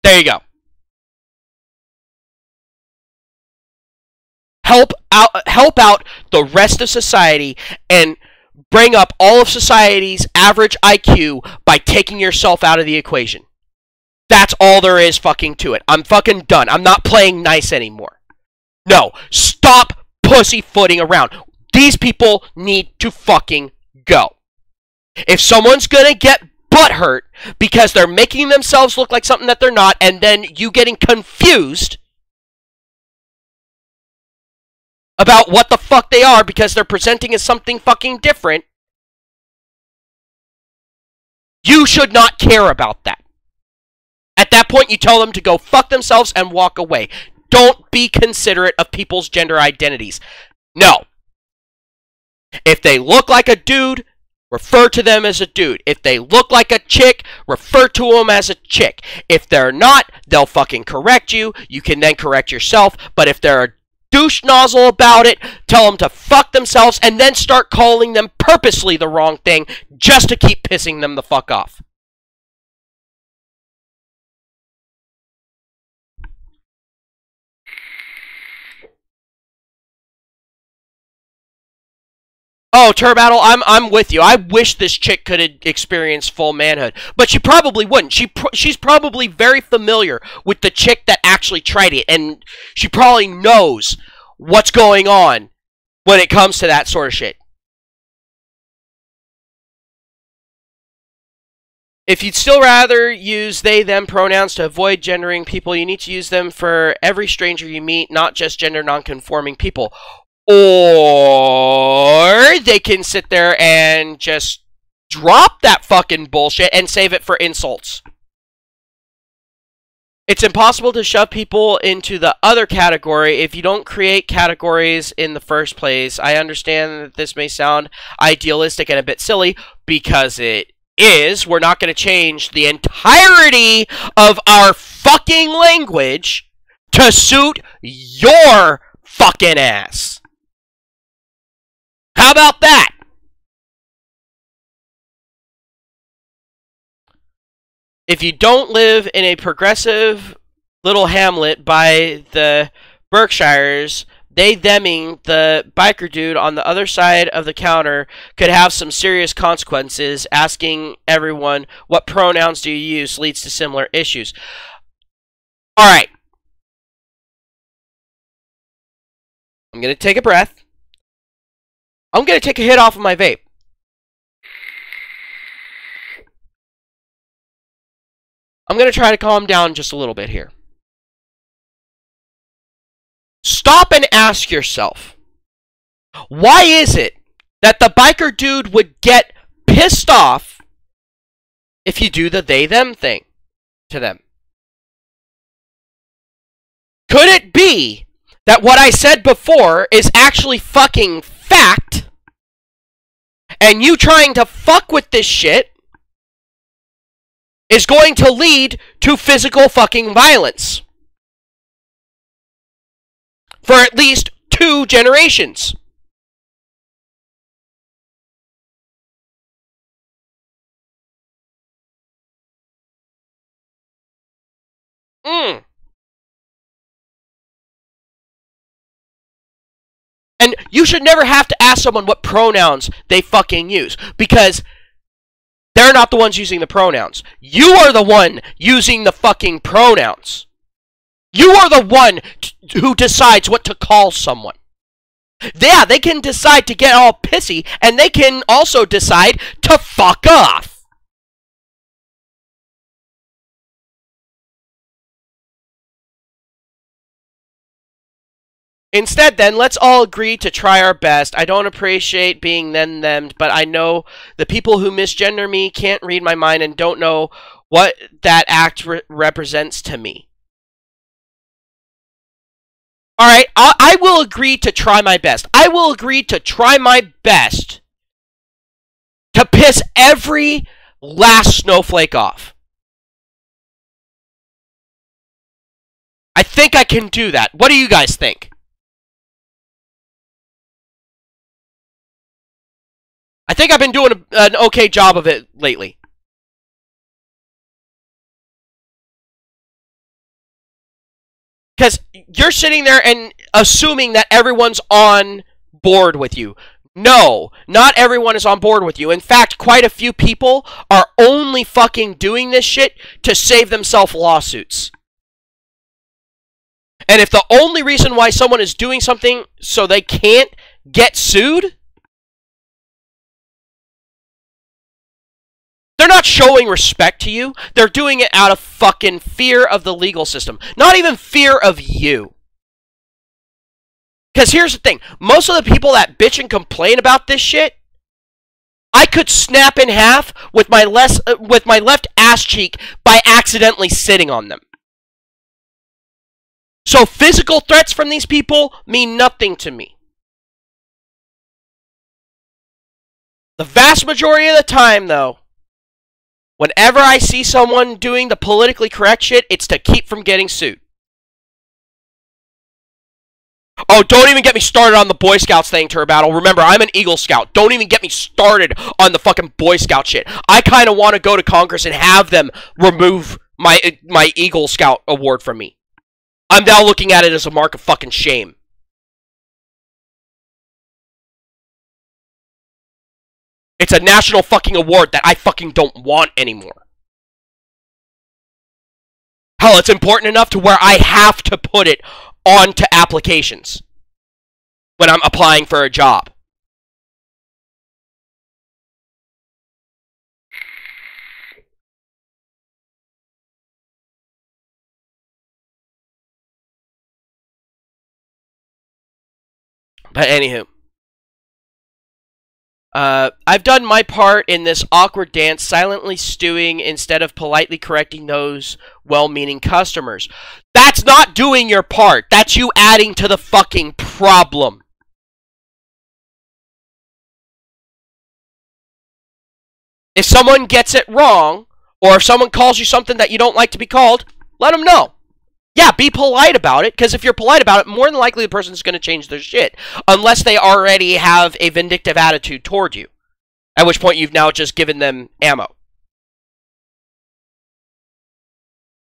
There you go. Help out the rest of society and bring up all of society's average IQ by taking yourself out of the equation. That's all there is fucking to it. I'm fucking done. I'm not playing nice anymore. No, stop pussyfooting around. These people need to fucking go. If someone's gonna get butthurt because they're making themselves look like something that they're not, and then you getting confused about what the fuck they are because they're presenting as something fucking different, you should not care about that. At that point, you tell them to go fuck themselves and walk away. Don't be considerate of people's gender identities. No. If they look like a dude, refer to them as a dude. If they look like a chick, refer to them as a chick. If they're not, they'll fucking correct you. You can then correct yourself. But if they're a douche nozzle about it, tell them to fuck themselves and then start calling them purposely the wrong thing just to keep pissing them the fuck off. Oh, Turbattle, I'm with you. I wish this chick could have experienced full manhood, but she probably wouldn't. She's probably very familiar with the chick that actually tried it, and she probably knows what's going on when it comes to that sort of shit. If you'd still rather use they, them pronouns to avoid gendering people, you need to use them for every stranger you meet, not just gender non-conforming people. Or they can sit there and just drop that fucking bullshit and save it for insults. It's impossible to shove people into the other category if you don't create categories in the first place. I understand that this may sound idealistic and a bit silly, because it is. We're not going to change the entirety of our fucking language to suit your fucking ass. How about that? If you don't live in a progressive little hamlet by the Berkshires, they theming the biker dude on the other side of the counter could have some serious consequences. Asking everyone what pronouns do you use leads to similar issues. Alright. I'm going to take a breath. I'm going to take a hit off of my vape. I'm going to try to calm down just a little bit here. Stop and ask yourself, why is it that the biker dude would get pissed off if you do the they-them thing to them? Could it be that what I said before is actually fucking fact, and you trying to fuck with this shit is going to lead to physical fucking violence for at least 2 generations? And you should never have to ask someone what pronouns they fucking use, because they're not the ones using the pronouns. You are the one using the fucking pronouns. You are the one who decides what to call someone. Yeah, they can decide to get all pissy, and they can also decide to fuck off. Instead, then, let's all agree to try our best. I don't appreciate being them, but I know the people who misgender me can't read my mind and don't know what that act represents to me. Alright, I will agree to try my best. I will agree to try my best to piss every last snowflake off. I think I can do that. What do you guys think? I think I've been doing an okay job of it lately. Because you're sitting there and assuming that everyone's on board with you. No, not everyone is on board with you. In fact, quite a few people are only fucking doing this shit to save themselves lawsuits. And if the only reason why someone is doing something so they can't get sued, they're not showing respect to you. They're doing it out of fucking fear of the legal system. Not even fear of you. Because here's the thing. Most of the people that bitch and complain about this shit, I could snap in half with my left ass cheek by accidentally sitting on them. So physical threats from these people mean nothing to me. The vast majority of the time, though, whenever I see someone doing the politically correct shit, it's to keep from getting sued. Oh, don't even get me started on the Boy Scouts thing, Turbattle. Remember, I'm an Eagle Scout. Don't even get me started on the fucking Boy Scout shit. I kind of want to go to Congress and have them remove my Eagle Scout award from me. I'm now looking at it as a mark of fucking shame. It's a national fucking award that I fucking don't want anymore. Hell, it's important enough to where I have to put it onto applications when I'm applying for a job. But anywho, I've done my part in this awkward dance, silently stewing instead of politely correcting those well-meaning customers. That's not doing your part. That's you adding to the fucking problem. If someone gets it wrong, or if someone calls you something that you don't like to be called, let them know. Yeah, be polite about it, because if you're polite about it, more than likely the person's going to change their shit. Unless they already have a vindictive attitude toward you. At which point you've now just given them ammo.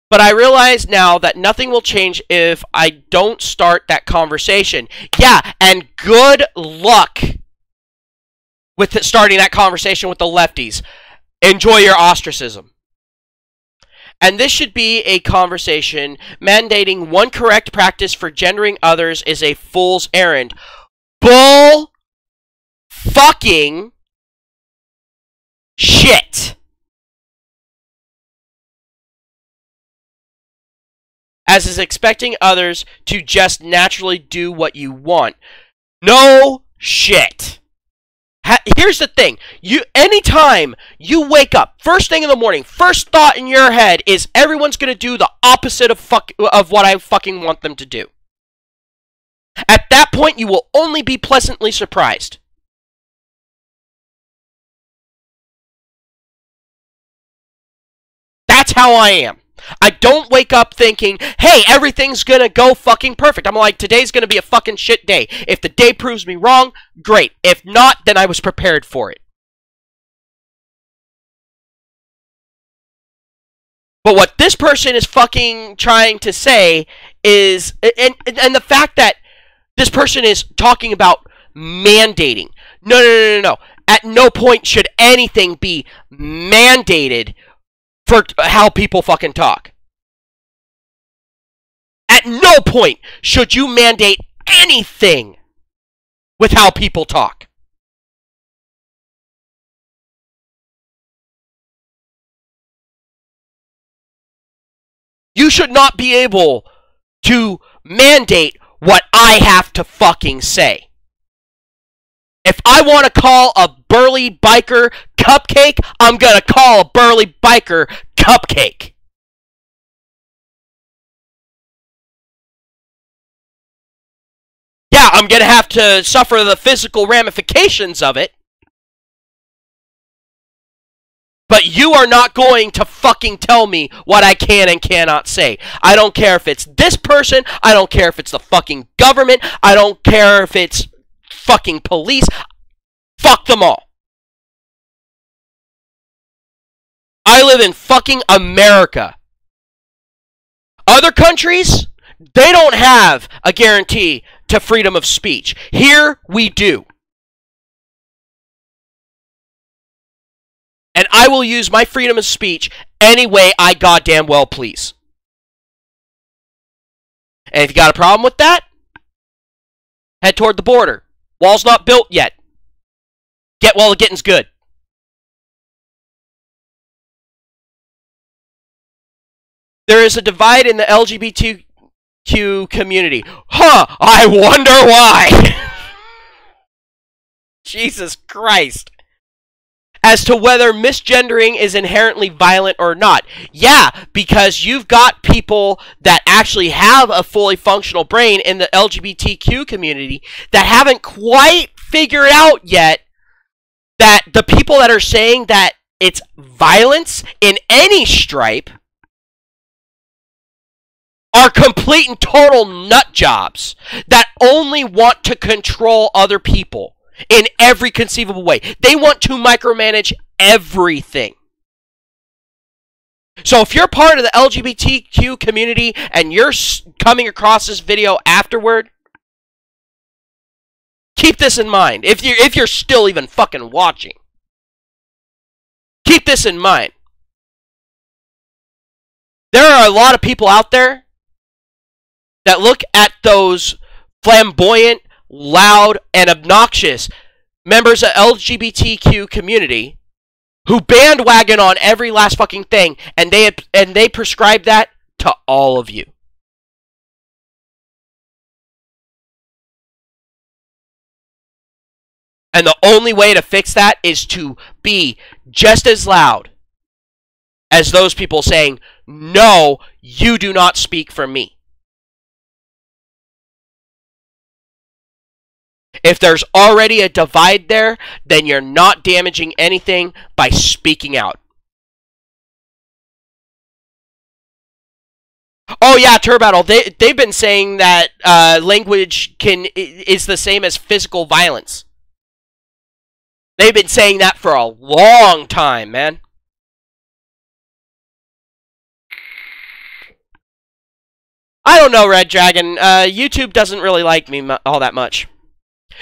But I realize now that nothing will change if I don't start that conversation. Yeah, and good luck with starting that conversation with the lefties. Enjoy your ostracism. And this should be a conversation. Mandating one correct practice for gendering others is a fool's errand. Bull fucking shit. As is expecting others to just naturally do what you want. No shit. Here's the thing. Anytime you wake up, first thing in the morning, first thought in your head is everyone's going to do the opposite of what I fucking want them to do. At that point, you will only be pleasantly surprised. That's how I am. I don't wake up thinking, hey, everything's gonna go fucking perfect. I'm like, today's gonna be a fucking shit day. If the day proves me wrong, great. If not, then I was prepared for it. But what this person is fucking trying to say is, and the fact that this person is talking about mandating. No. At no point should anything be mandated for how people fucking talk. At no point should you mandate anything with how people talk. You should not be able to mandate what I have to fucking say. If I want to call a burly biker cupcake, I'm going to call a burly biker cupcake. Yeah, I'm going to have to suffer the physical ramifications of it. But you are not going to fucking tell me what I can and cannot say. I don't care if it's this person. I don't care if it's the fucking government. I don't care if it's fucking police. Fuck them all. I live in fucking America. Other countries, they don't have a guarantee to freedom of speech. Here, we do. And I will use my freedom of speech any way I goddamn well please. And if you got a problem with that, head toward the border. Wall's not built yet. Get while the getting's good. There is a divide in the LGBTQ community. Huh, I wonder why. Jesus Christ. As to whether misgendering is inherently violent or not. Yeah, because you've got people that actually have a fully functional brain in the LGBTQ community that haven't quite figured out yet that the people that are saying that it's violence in any stripe are complete and total nut jobs that only want to control other people in every conceivable way. They want to micromanage everything. So if you're part of the LGBTQ community and you're coming across this video afterward, keep this in mind. If you're still even fucking watching, keep this in mind. There are a lot of people out there that look at those flamboyant, loud, and obnoxious members of LGBTQ community who bandwagon on every last fucking thing, and they prescribe that to all of you. And the only way to fix that is to be just as loud as those people saying, no, you do not speak for me. If there's already a divide there, then you're not damaging anything by speaking out. Oh yeah, Turbattle, they've been saying that language is the same as physical violence. They've been saying that for a long time, man. I don't know, Red Dragon. YouTube doesn't really like me all that much.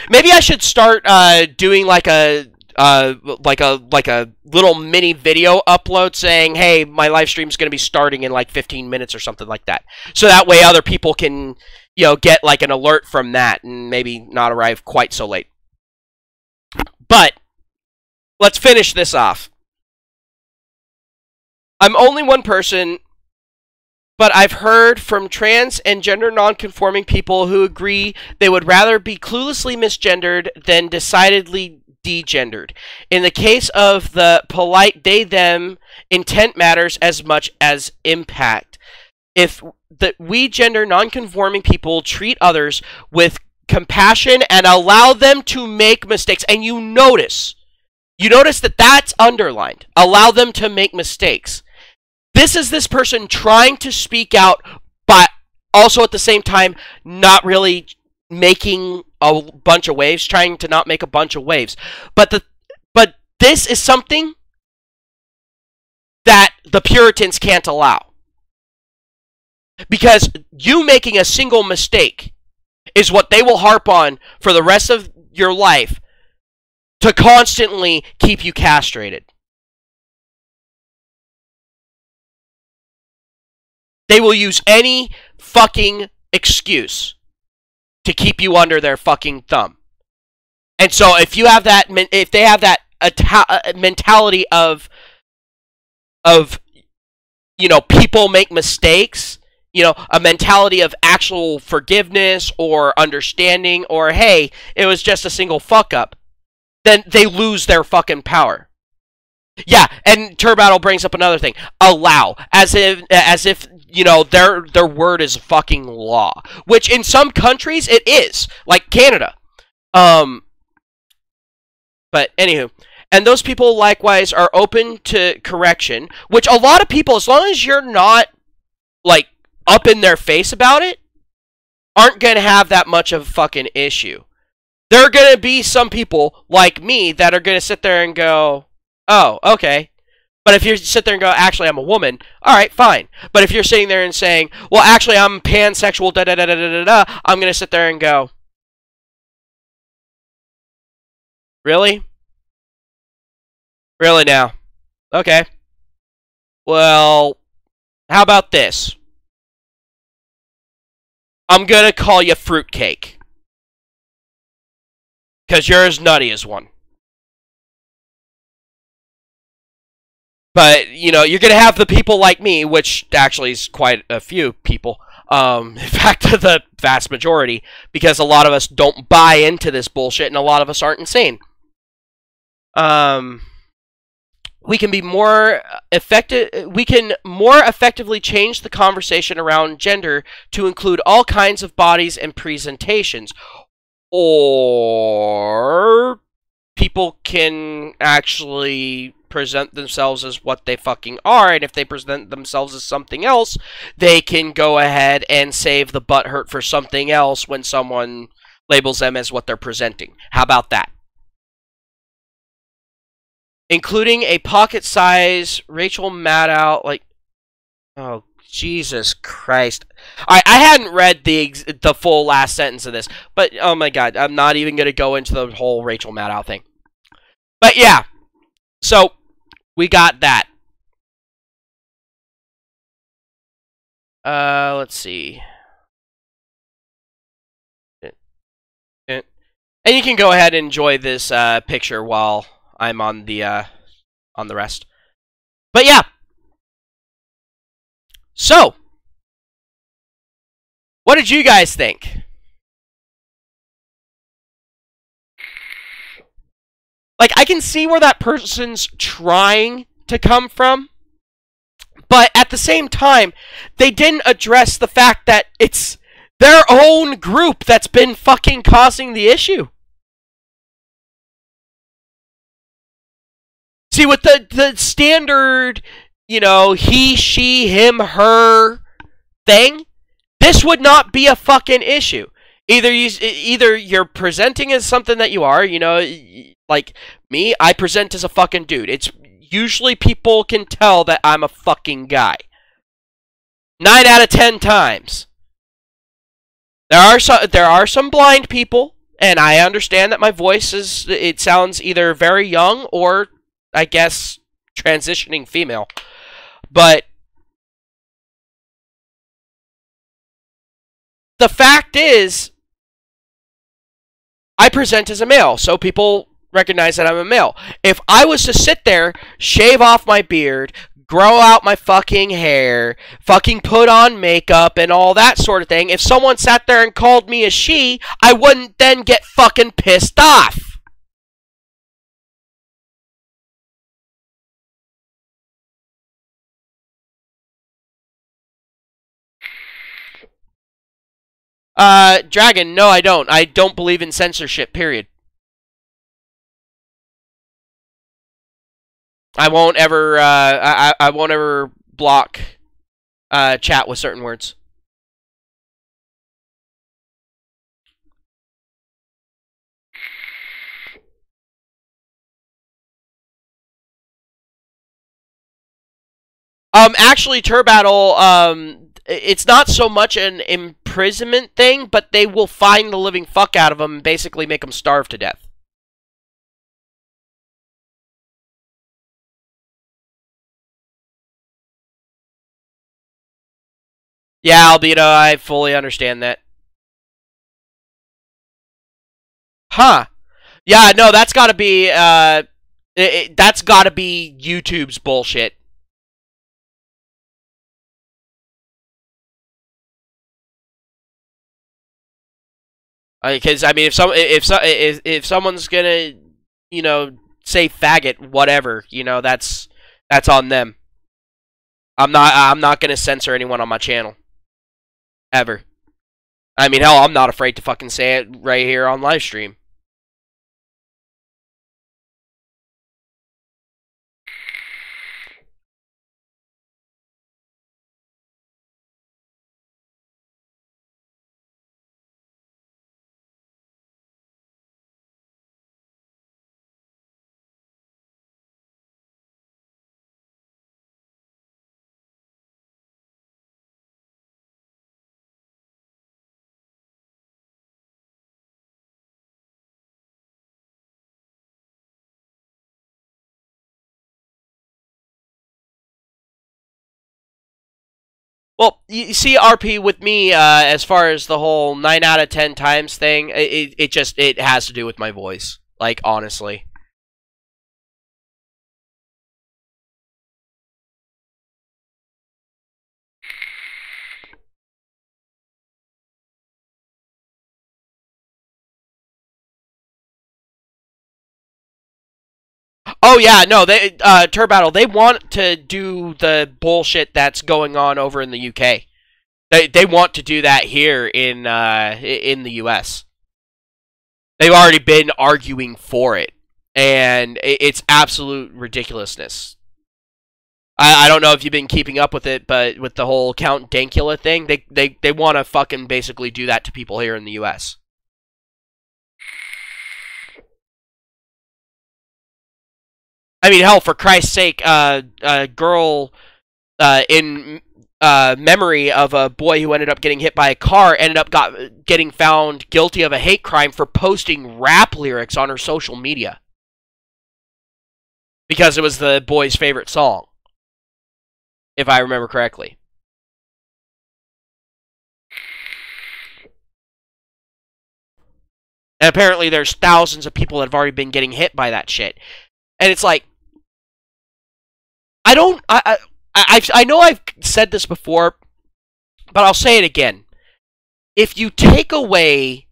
Maybe I should start doing like a little mini video upload saying, "Hey, my live stream's going to be starting in like 15 minutes or something like that." So that way other people can, get like an alert from that and maybe not arrive quite so late. But let's finish this off. I'm only one person, but I've heard from trans and gender non-conforming people who agree they would rather be cluelessly misgendered than decidedly degendered. In the case of the polite they-them, intent matters as much as impact. If we gender non-conforming people treat others with compassion and allow them to make mistakes, and you notice that that's underlined, allow them to make mistakes. This is this person trying to speak out, but also at the same time not really making a bunch of waves, trying to not make a bunch of waves. But this is something that the Puritans can't allow. Because you making a single mistake is what they will harp on for the rest of your life to constantly keep you castrated. They will use any fucking excuse to keep you under their fucking thumb. And so if they have that mentality of people make mistakes, a mentality of actual forgiveness or understanding or, hey, it was just a single fuck up, then they lose their fucking power. Yeah, and Turbattle brings up another thing. Allow. As if their word is fucking law. Which in some countries it is. Like Canada. But anywho. And those people likewise are open to correction. Which a lot of people, as long as you're not like up in their face about it, aren't going to have that much of a fucking issue. There are going to be some people like me that are going to sit there and go, oh, okay. But if you sit there and go, actually, I'm a woman, alright, fine. But if you're sitting there and saying, well, actually, I'm pansexual, da-da-da-da-da-da-da, I'm going to sit there and go, really? Really now? Okay. Well, how about this? I'm going to call you fruitcake. Because you're as nutty as one. But, you're going to have the people like me, which actually is quite a few people. In fact, the vast majority. Because a lot of us don't buy into this bullshit, and a lot of us aren't insane. We can be more effective. We can more effectively change the conversation around gender to include all kinds of bodies and presentations. Or people can actually present themselves as what they fucking are, and if they present themselves as something else, they can go ahead and save the butthurt for something else when someone labels them as what they're presenting. How about that? Including a pocket-size Rachel Maddow, like, oh, Jesus Christ. I hadn't read the full last sentence of this, but, oh my god, I'm not even going to go into the whole Rachel Maddow thing. But yeah, so, we got that. Let's see. And you can go ahead and enjoy this picture while I'm on the rest. But yeah. So, what did you guys think? Like, I can see where that person's trying to come from, but at the same time, they didn't address the fact that it's their own group that's been fucking causing the issue. See, with the standard, you know, he, she, him, her thing, this would not be a fucking issue. Either you're presenting as something that you are, you know, like me, I present as a fucking dude. It's usually people can tell that I'm a fucking guy. 9 out of 10 times. There are some blind people, and I understand that my voice it sounds either very young or, I guess, transitioning female. But the fact is, I present as a male, so people recognize that I'm a male. If I was to sit there, shave off my beard, grow out my fucking hair, fucking put on makeup and all that sort of thing, if someone sat there and called me a she, I wouldn't then get fucking pissed off. Dragon, no, I don't. I don't believe in censorship, period. I won't ever, I won't ever block, chat with certain words. Actually, Turbattle, it's not so much an imprisonment thing, but they will fine the living fuck out of them and basically make them starve to death. Yeah, Albedo, I fully understand that. Huh. Yeah, no, that's gotta be, that's gotta be YouTube's bullshit. Because I mean, if someone's gonna, you know, say faggot, whatever, you know, that's on them. I'm not gonna censor anyone on my channel, ever. I mean, hell, I'm not afraid to fucking say it right here on live stream. Well, you see, RP, with me, as far as the whole 9 out of 10 times thing, it has to do with my voice. Like, honestly. Oh yeah, no, Turbattle, they want to do the bullshit that's going on over in the UK. They want to do that here in the US. They've already been arguing for it, and it's absolute ridiculousness. I don't know if you've been keeping up with it, but with the whole Count Dankula thing, they want to fucking basically do that to people here in the US. I mean, hell, for Christ's sake, a girl in memory of a boy who ended up getting hit by a car ended up getting found guilty of a hate crime for posting rap lyrics on her social media. Because it was the boy's favorite song, if I remember correctly. And apparently there's thousands of people that have already been getting hit by that shit. And it's like, I know I've said this before, but I'll say it again. If you take away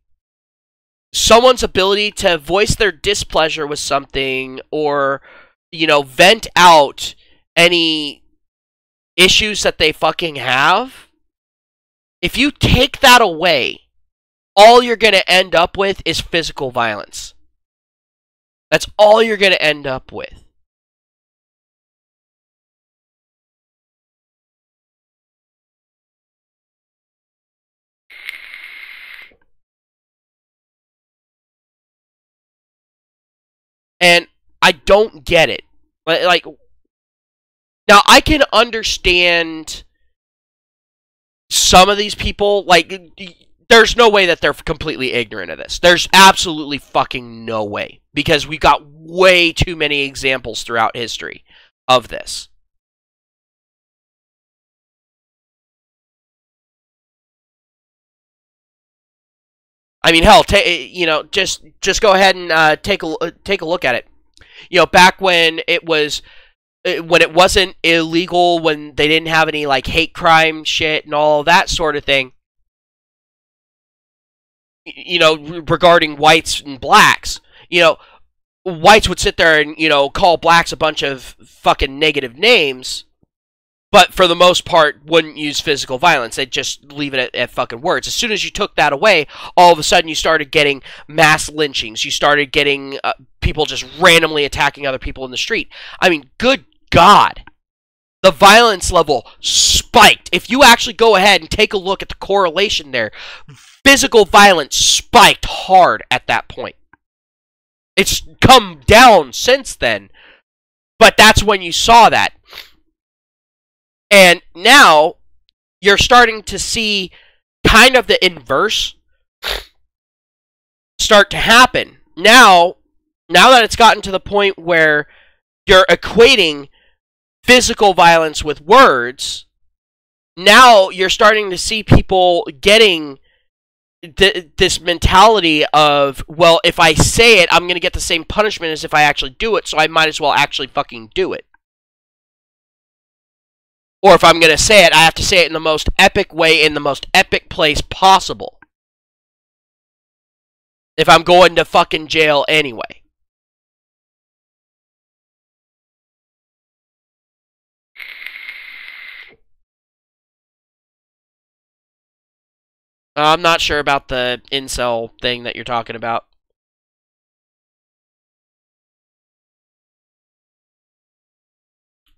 someone's ability to voice their displeasure with something, or, you know, vent out any issues that they fucking have, if you take that away, all you're going to end up with is physical violence. That's all you're going to end up with. And I don't get it. Like, now I can understand some of these people, like, there's no way that they're completely ignorant of this. There's absolutely fucking no way. Because we got way too many examples throughout history of this. I mean, hell, you know, just go ahead and take a look at it. You know, back when it wasn't illegal, when they didn't have any, like, hate crime shit and all that sort of thing, you know, regarding whites and blacks, you know, whites would sit there and, you know, call blacks a bunch of fucking negative names, but for the most part wouldn't use physical violence. They'd just leave it at fucking words. As soon as you took that away, all of a sudden you started getting mass lynchings. You started getting people just randomly attacking other people in the street. I mean, good God. The violence level spiked. If you actually go ahead and take a look at the correlation there, physical violence spiked hard at that point. It's come down since then, but that's when you saw that. And now, you're starting to see kind of the inverse start to happen. Now that it's gotten to the point where you're equating physical violence with words, now you're starting to see people getting this mentality of, well, if I say it, I'm going to get the same punishment as if I actually do it, so I might as well actually fucking do it. Or if I'm going to say it, I have to say it in the most epic way, in the most epic place possible. If I'm going to fucking jail anyway. I'm not sure about the incel thing that you're talking about.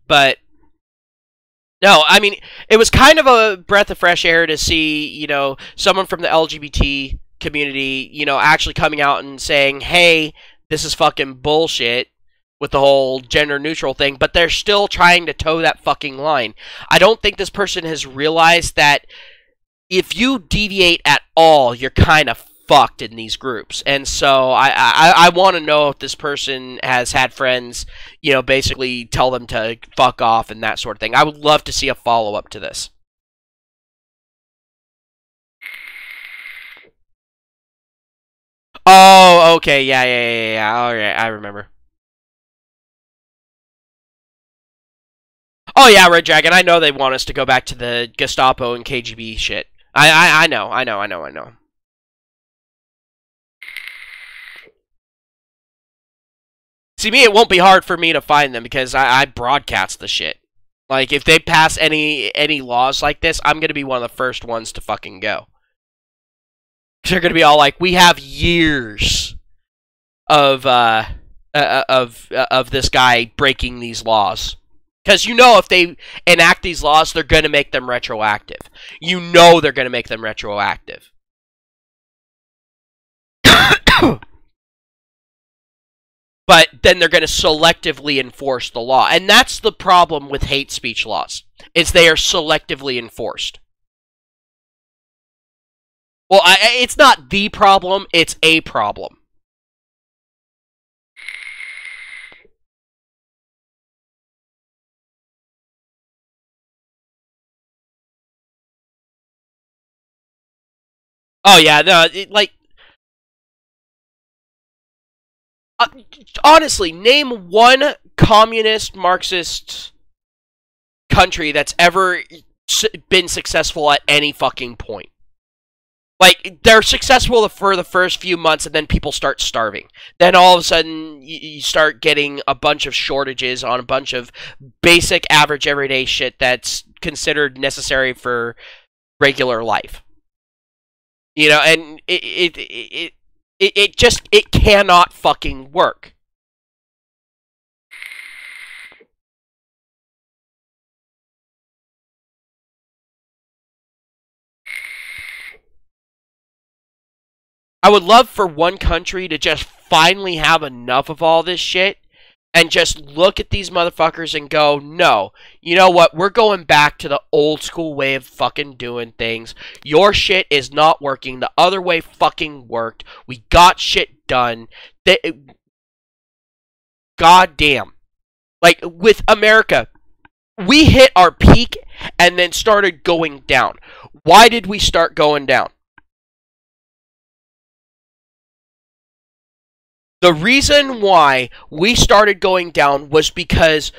But no, I mean, it was kind of a breath of fresh air to see, you know, someone from the LGBT community, you know, actually coming out and saying, hey, this is fucking bullshit with the whole gender neutral thing, but they're still trying to toe that fucking line. I don't think this person has realized that if you deviate at all, you're kind of fucked in these groups. And so I want to know if this person has had friends, you know, basically tell them to fuck off and that sort of thing. I would love to see a follow-up to this. Oh, okay, yeah. Alright, I remember. Oh yeah, Red Dragon, I know they want us to go back to the Gestapo and KGB shit. I know. See, me, it won't be hard for me to find them because I broadcast the shit. Like, if they pass any laws like this, I'm gonna be one of the first ones to fucking go. They're gonna be all like, we have years of this guy breaking these laws. Because you know if they enact these laws, they're going to make them retroactive. You know they're going to make them retroactive. But then they're going to selectively enforce the law. And that's the problem with hate speech laws, is they are selectively enforced. Well, it's not the problem, it's a problem. Oh yeah, no, honestly, name one communist, Marxist country that's ever been successful at any fucking point. Like, they're successful for the first few months, and then people start starving. Then all of a sudden, you start getting a bunch of shortages on a bunch of basic, average, everyday shit that's considered necessary for regular life. You know, and it just, it cannot fucking work. I would love for one country to just finally have enough of all this shit and just look at these motherfuckers and go, no, you know what, we're going back to the old school way of fucking doing things. Your shit is not working. The other way fucking worked. We got shit done. God damn. Like, with America, we hit our peak and then started going down. Why did we start going down? The reason why we started going down was because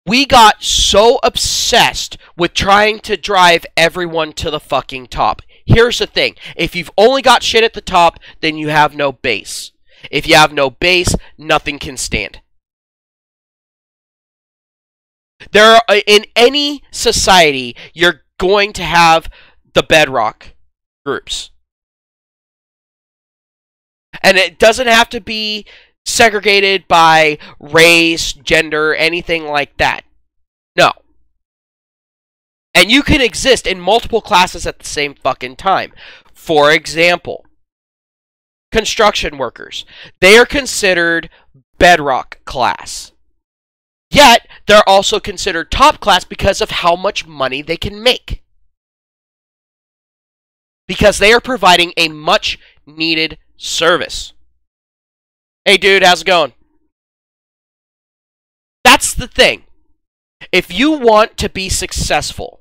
we got so obsessed with trying to drive everyone to the fucking top. Here's the thing. If you've only got shit at the top, then you have no base. If you have no base, nothing can stand. There are, in any society, you're going to have the bedrock groups. And it doesn't have to be segregated by race, gender, anything like that. No. And you can exist in multiple classes at the same fucking time. For example, construction workers. They are considered bedrock class. Yet, they're also considered top class because of how much money they can make. Because they are providing a much needed service. Hey dude, how's it going? That's the thing. If you want to be successful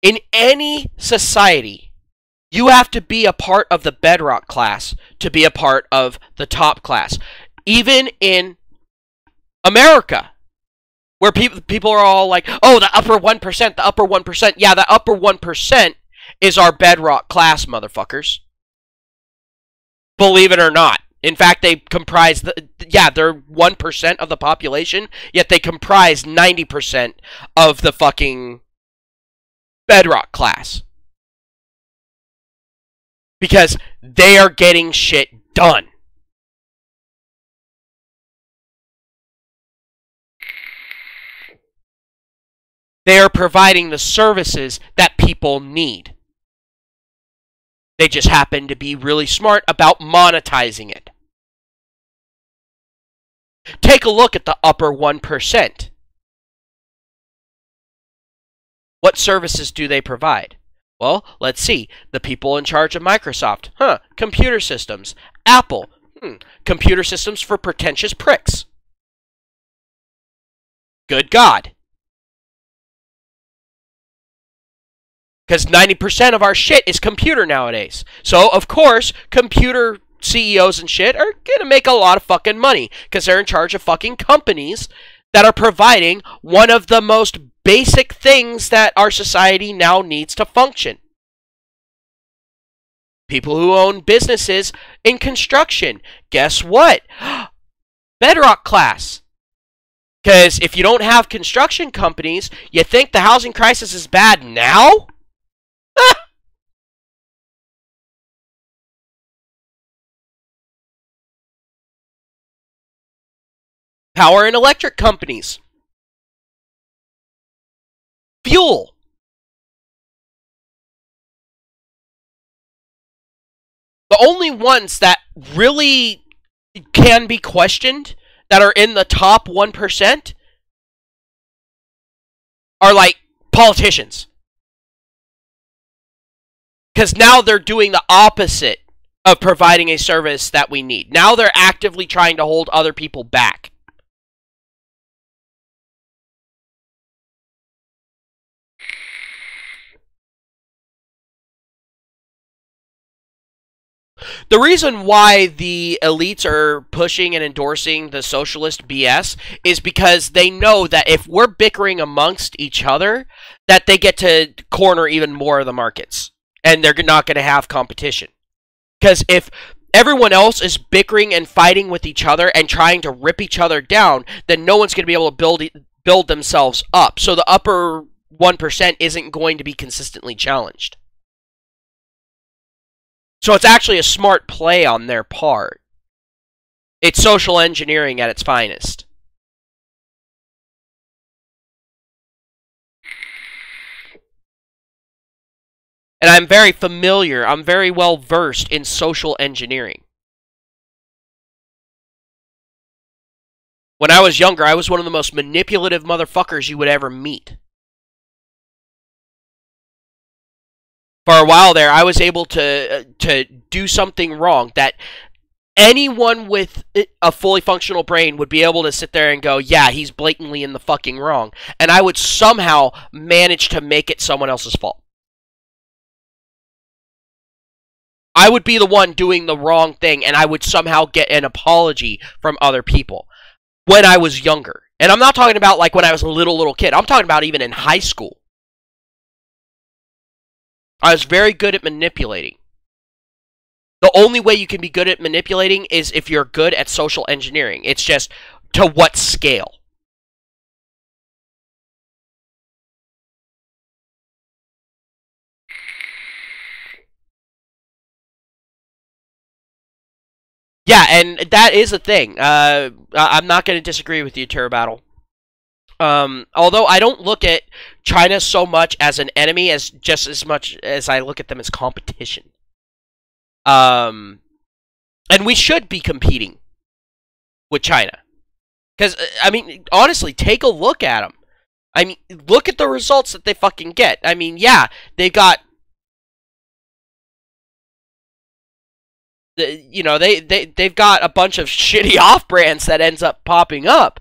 in any society, you have to be a part of the bedrock class to be a part of the top class. Even in America, where people are all like, oh, the upper 1%, the upper 1%. Yeah, the upper 1% is our bedrock class, motherfuckers. Believe it or not. In fact, they comprise, they're 1% of the population, yet they comprise 90% of the fucking bedrock class. Because they are getting shit done. They are providing the services that people need. They just happen to be really smart about monetizing it. Take a look at the upper 1%. What services do they provide? Well, let's see. The people in charge of Microsoft. Computer systems. Apple. Computer systems for pretentious pricks. Good God. Because 90% of our shit is computer nowadays. So, of course, computer CEOs and shit are going to make a lot of fucking money. Because they're in charge of fucking companies that are providing one of the most basic things that our society now needs to function. People who own businesses in construction. Guess what? Bedrock class. Because if you don't have construction companies, you think the housing crisis is bad now? Power and electric companies. Fuel. The only ones that really can be questioned that are in the top 1% are like politicians. Because now they're doing the opposite of providing a service that we need. Now they're actively trying to hold other people back. The reason why the elites are pushing and endorsing the socialist BS is because they know that if we're bickering amongst each other, that they get to corner even more of the markets. and they're not going to have competition. Because if everyone else is bickering and fighting with each other and trying to rip each other down, then no one's going to be able to build themselves up. So the upper 1% isn't going to be consistently challenged. So it's actually a smart play on their part. It's social engineering at its finest. And I'm very well versed in social engineering. When I was younger, I was one of the most manipulative motherfuckers you would ever meet. For a while there, I was able to do something wrong that anyone with a fully functional brain would be able to sit there and go, yeah, he's blatantly in the fucking wrong. And I would somehow manage to make it someone else's fault. I would be the one doing the wrong thing, and I would somehow get an apology from other people when I was younger. And I'm not talking about like when I was a little kid. I'm talking about even in high school. I was very good at manipulating. The only way you can be good at manipulating is if you're good at social engineering. It's just to what scale. Yeah, and that is a thing. I'm not going to disagree with you, Terror Battle. Although I don't look at China so much as an enemy as just as much as I look at them as competition. And we should be competing with China. Because, I mean, honestly, take a look at them. I mean, look at the results that they fucking get. I mean, yeah, they've got... they've got a bunch of shitty off-brands that ends up popping up.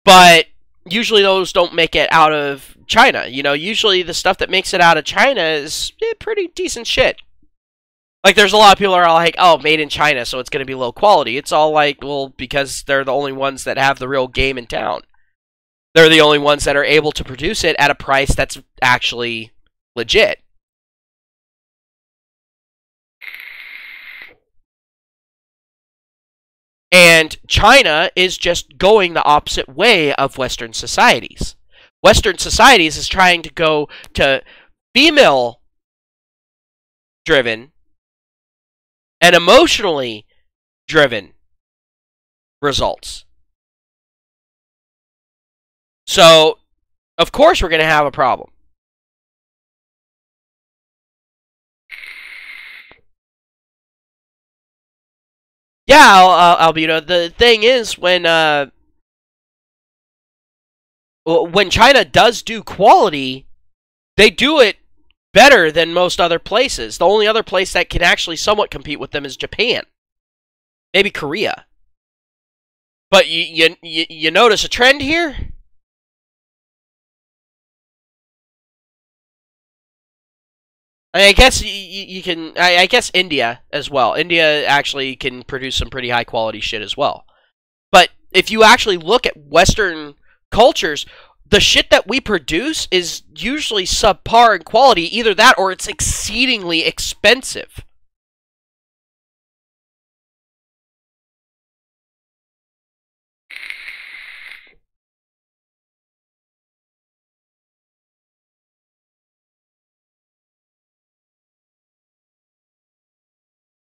But usually those don't make it out of China. You know, usually the stuff that makes it out of China is pretty decent shit. Like, there's a lot of people that are like, oh, made in China, so it's going to be low quality. It's all like, well, because they're the only ones that have the real game in town. They're the only ones that are able to produce it at a price that's actually legit. And China is just going the opposite way of Western societies. Western societies is trying to go to female-driven and emotionally driven results. So, of course we're going to have a problem. Yeah, Albedo, the thing is, when China does do quality, they do it better than most other places. The only other place that can actually somewhat compete with them is Japan. Maybe Korea. But you notice a trend here? I guess you can... I guess India as well. India actually can produce some pretty high quality shit as well. But if you actually look at Western cultures, the shit that we produce is usually subpar in quality. Either that or it's exceedingly expensive.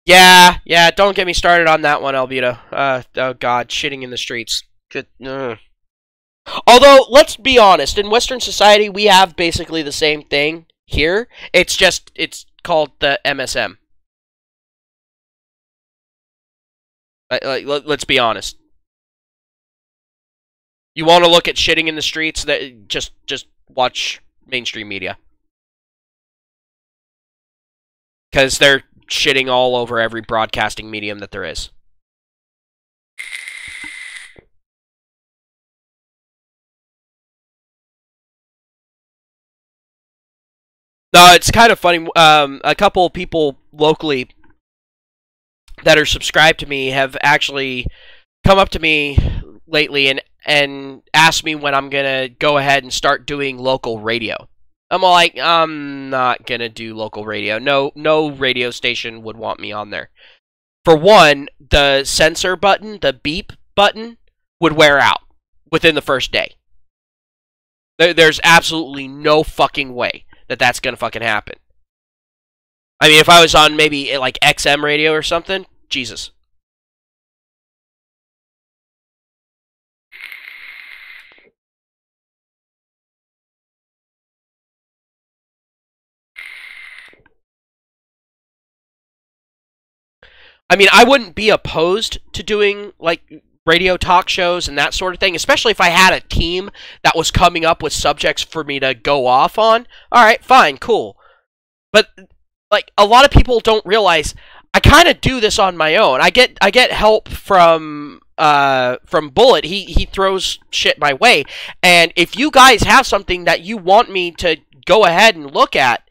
Yeah, don't get me started on that one, Albedo. Oh god, shitting in the streets. Good. Although, let's be honest, in Western society, we have basically the same thing here. It's called the MSM. Let's be honest. You want to look at shitting in the streets? That just watch mainstream media. Because they're shitting all over every broadcasting medium that there is. No, it's kind of funny. A couple of people locally that are subscribed to me have actually come up to me lately and asked me when I'm going to go ahead and start doing local radio. I'm all like, I'm not gonna do local radio. No radio station would want me on there. For one, the censor button, the beep button, would wear out within the first day. There's absolutely no fucking way that that's gonna fucking happen. I mean, if I was on maybe like XM radio or something, Jesus. I mean, I wouldn't be opposed to doing like radio talk shows and that sort of thing, especially if I had a team that was coming up with subjects for me to go off on. All right, fine, cool. But like a lot of people don't realize I kind of do this on my own. I get help from Bullet. He throws shit my way. And if you guys have something that you want me to go ahead and look at,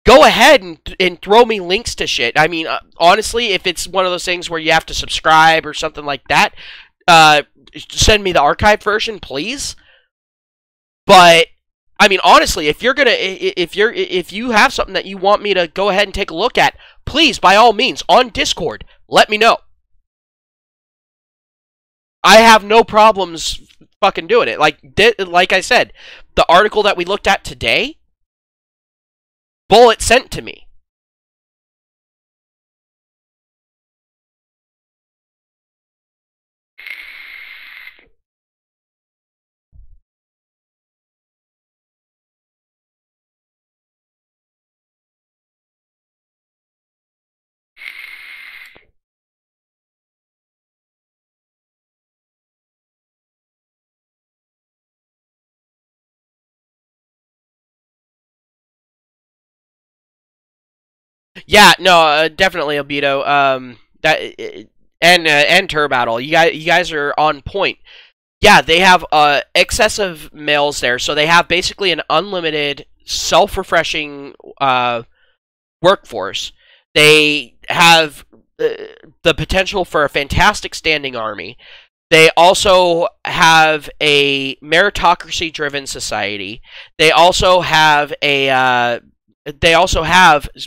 go ahead and throw me links to shit. I mean, honestly, if it's one of those things where you have to subscribe or something like that, send me the archived version, please. But I mean, honestly, if you have something that you want me to go ahead and take a look at, please, by all means, on Discord, let me know. I have no problems fucking doing it. Like I said, the article that we looked at today, Bullet sent to me. Yeah, no, definitely Albedo. And Turbattle. You guys are on point. Yeah, they have excessive males there, so they have basically an unlimited, self-refreshing workforce. They have the potential for a fantastic standing army. They also have a meritocracy-driven society. They also have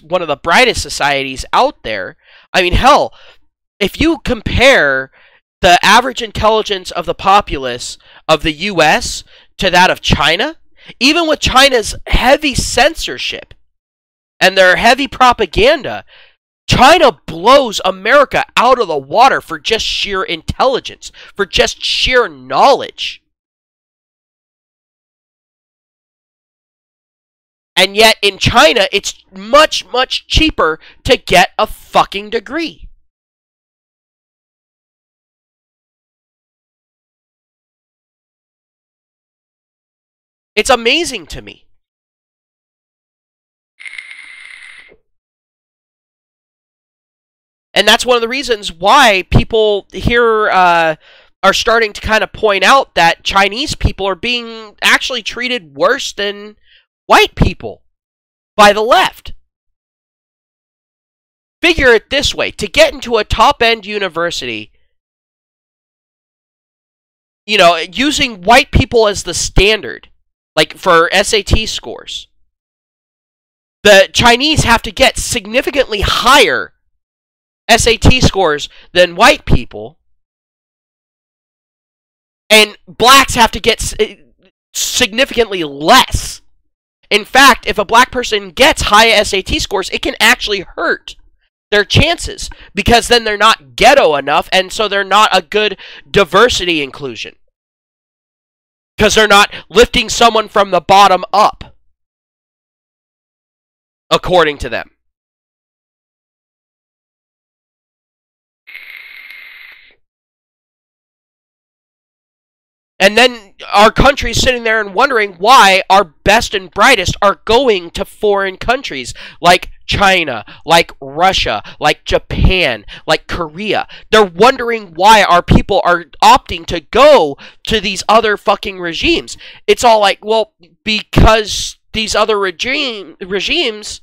one of the brightest societies out there. I mean, hell, if you compare the average intelligence of the populace of the US to that of China, even with China's heavy censorship and their heavy propaganda, China blows America out of the water for just sheer intelligence, for just sheer knowledge. And yet in China, it's much, much cheaper to get a fucking degree. It's amazing to me. And that's one of the reasons why people here are starting to kind of point out that Chinese people are being actually treated worse than white people by the left. Figure it this way. To get into a top-end university, you know, using white people as the standard, like for SAT scores, the Chinese have to get significantly higher SAT scores than white people, and blacks have to get significantly less. In fact, if a black person gets high SAT scores, it can actually hurt their chances, because then they're not ghetto enough, and so they're not a good diversity inclusion. Because they're not lifting someone from the bottom up, according to them. And then our country's sitting there and wondering why our best and brightest are going to foreign countries like China, like Russia, like Japan, like Korea. They're wondering why our people are opting to go to these other fucking regimes. It's all like, well, because these other regimes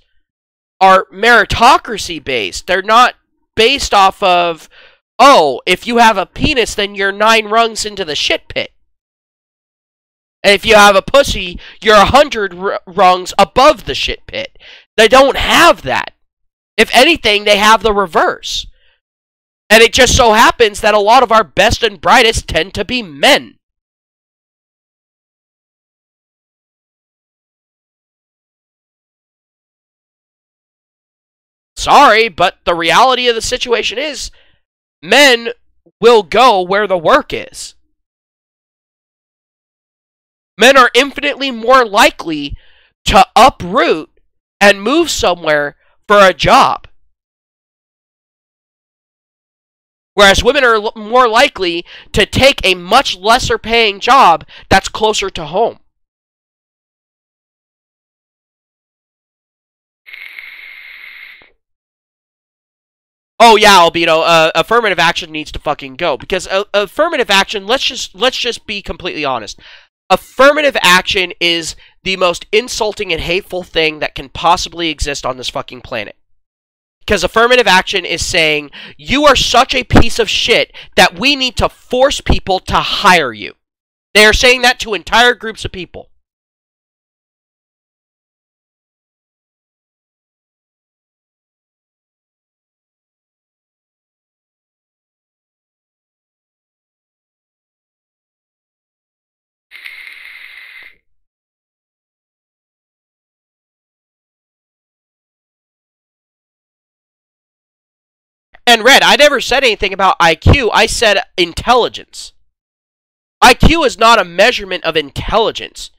are meritocracy based. They're not based off of, oh, if you have a penis, then you're 9 rungs into the shit pit. And if you have a pussy, you're 100 rungs above the shit pit. They don't have that. If anything, they have the reverse. And it just so happens that a lot of our best and brightest tend to be men. Sorry, but the reality of the situation is, men will go where the work is. Men are infinitely more likely to uproot and move somewhere for a job. Whereas women are more likely to take a much lesser paying job that's closer to home. Oh yeah, Albedo, affirmative action needs to fucking go. Because affirmative action, let's just be completely honest. Affirmative action is the most insulting and hateful thing that can possibly exist on this fucking planet. Because affirmative action is saying, you are such a piece of shit that we need to force people to hire you. They are saying that to entire groups of people. And Red, I never said anything about IQ. I said intelligence. IQ is not a measurement of intelligence.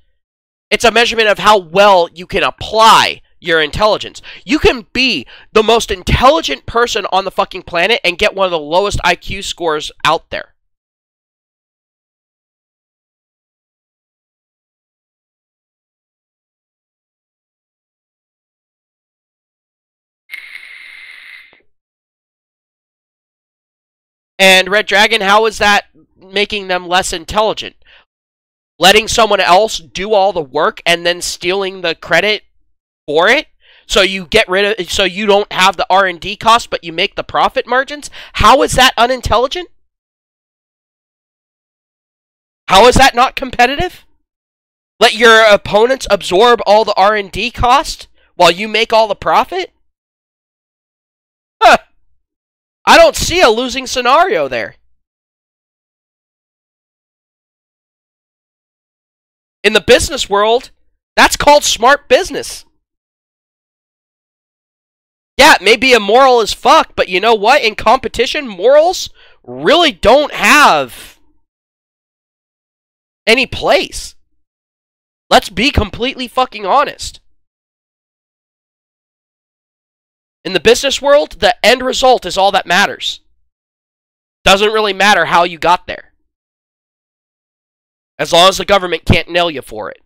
It's a measurement of how well you can apply your intelligence. You can be the most intelligent person on the fucking planet and get one of the lowest IQ scores out there. And Red Dragon, how is that making them less intelligent? Letting someone else do all the work and then stealing the credit for it? So you get rid of, so you don't have the R&D costs, but you make the profit margins? How is that unintelligent? How is that not competitive? Let your opponents absorb all the R&D cost while you make all the profit? Huh. I don't see a losing scenario there. In the business world, that's called smart business. Yeah, it may be immoral as fuck, but you know what? In competition, morals really don't have any place. Let's be completely fucking honest. In the business world, the end result is all that matters. Doesn't really matter how you got there. As long as the government can't nail you for it.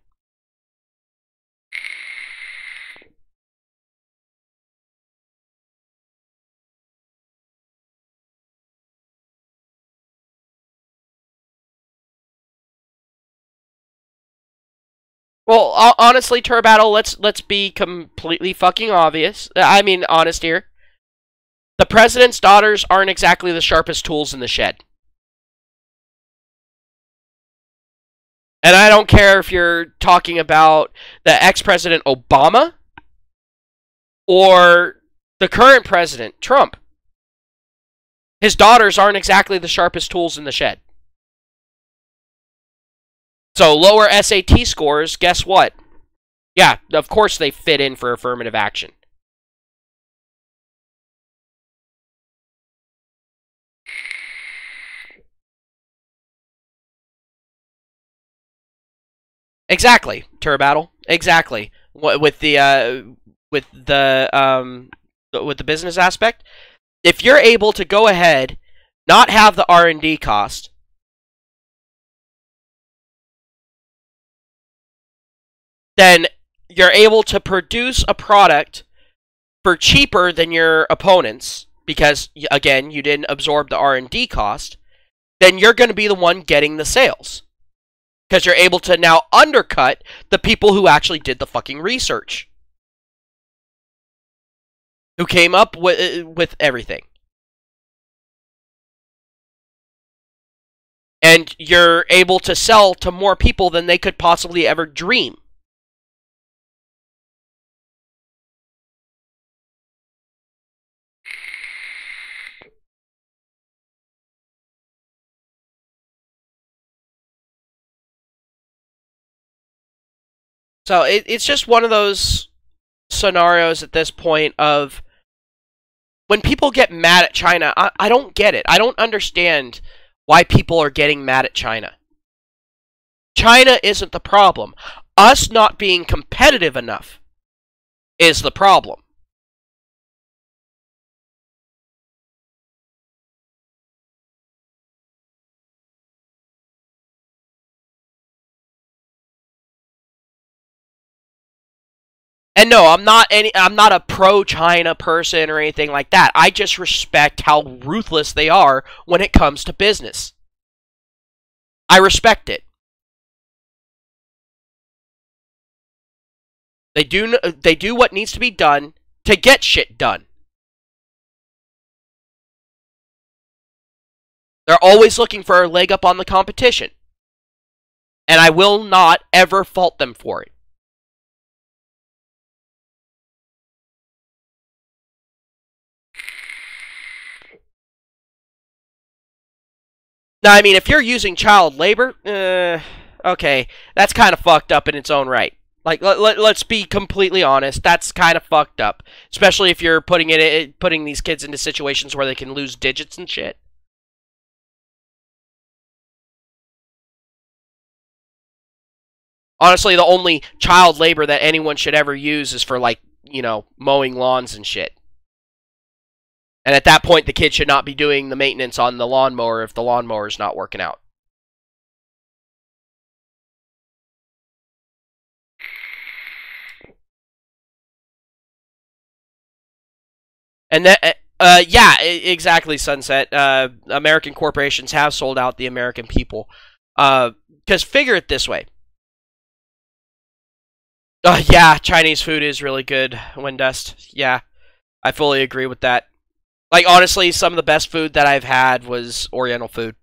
Well, honestly, Turbattle, let's be completely fucking honest here. The president's daughters aren't exactly the sharpest tools in the shed. And I don't care if you're talking about the ex-president Obama or the current president, Trump. His daughters aren't exactly the sharpest tools in the shed. So lower SAT scores, guess what? Yeah, of course they fit in for affirmative action. Exactly, Turbattle. Exactly. With the business aspect, if you're able to go ahead, not have the R&D cost, then you're able to produce a product for cheaper than your opponents, because, again, you didn't absorb the R&D cost, then you're going to be the one getting the sales. Because you're able to now undercut the people who actually did the fucking research. Who came up with everything. And you're able to sell to more people than they could possibly ever dream. So it's just one of those scenarios at this point of when people get mad at China, I don't get it. I don't understand why people are getting mad at China. China isn't the problem. Us not being competitive enough is the problem. And no, I'm not a pro-China person or anything like that. I just respect how ruthless they are when it comes to business. I respect it. They do what needs to be done to get shit done. They're always looking for a leg up on the competition. And I will not ever fault them for it. Now, I mean, if you're using child labor, okay, that's kind of fucked up in its own right. Like, let's be completely honest, that's kind of fucked up. Especially if you're putting these kids into situations where they can lose digits and shit. Honestly, the only child labor that anyone should ever use is for, like, you know, mowing lawns and shit. And at that point, the kid should not be doing the maintenance on the lawnmower if the lawnmower is not working out. And that, yeah, exactly, Sunset. American corporations have sold out the American people. Because figure it this way. Yeah, Chinese food is really good, Windust. Yeah, I fully agree with that. Like, honestly, some of the best food that I've had was Oriental food.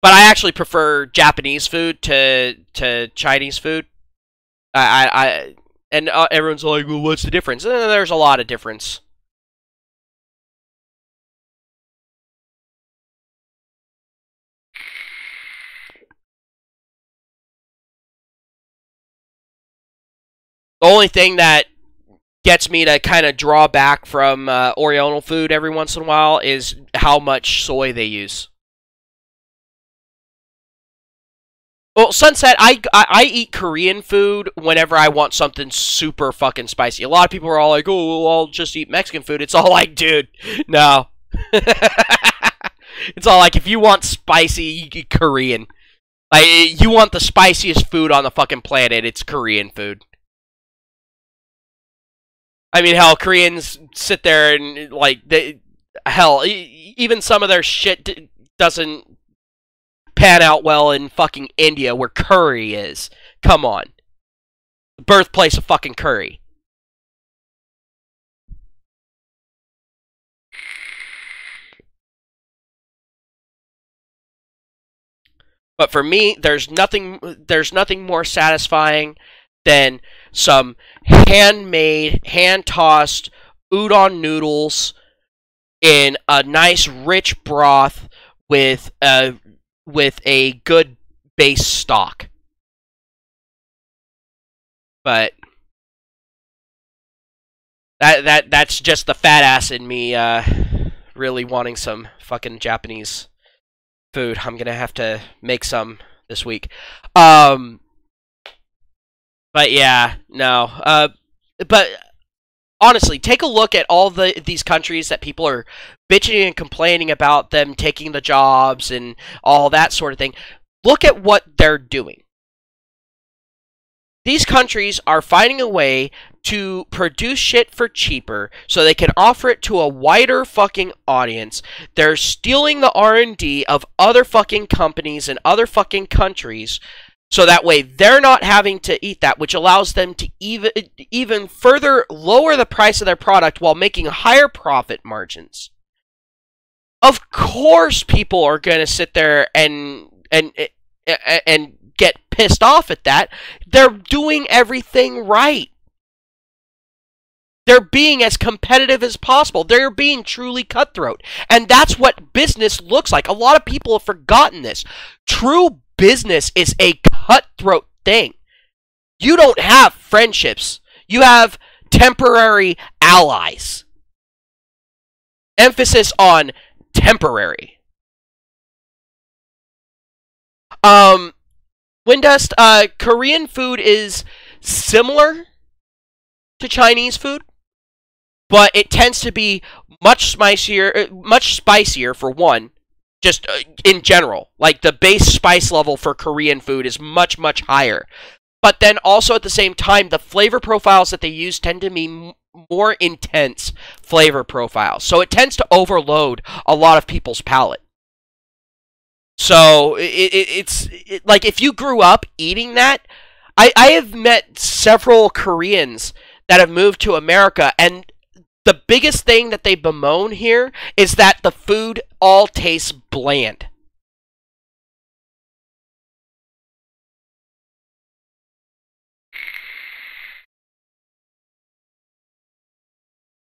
But I actually prefer Japanese food to Chinese food. And everyone's like, well, what's the difference? There's a lot of difference. The only thing that gets me to kind of draw back from Oriental food every once in a while is how much soy they use. Well, Sunset, I eat Korean food whenever I want something super fucking spicy. A lot of people are all like, oh, well, I'll just eat Mexican food. It's all like, dude, no. It's all like, if you want spicy, you eat Korean. Like, you want the spiciest food on the fucking planet, it's Korean food. I mean, hell, Koreans sit there and, like, hell, even some of their shit doesn't pan out well in fucking India, where curry is. Come on. The birthplace of fucking curry. But for me, there's nothing more satisfying than some handmade, hand-tossed udon noodles in a nice rich broth with a good base stock. But that's just the fat ass in me really wanting some fucking Japanese food. I'm gonna have to make some this week. But yeah, no. But honestly, take a look at all these countries that people are bitching and complaining about them taking the jobs and all that sort of thing. Look at what they're doing. These countries are finding a way to produce shit for cheaper so they can offer it to a wider fucking audience. They're stealing the R&D of other fucking companies and other fucking countries, so that way they're not having to eat that, which allows them to even further lower the price of their product while making higher profit margins. Of course people are going to sit there and get pissed off at that. They're doing everything right. They're being as competitive as possible. They're being truly cutthroat. And that's what business looks like. A lot of people have forgotten this. True business is a cutthroat thing. You don't have friendships. You have temporary allies. Emphasis on temporary. Windust, Korean food is similar to Chinese food, but it tends to be much spicier for one, just in general. Like, the base spice level for Korean food is much, much higher. But then also at the same time, the flavor profiles that they use tend to be more intense flavor profiles. So it tends to overload a lot of people's palate. So it's like, if you grew up eating that, I have met several Koreans that have moved to America, and the biggest thing that they bemoan here is that the food all tastes bland.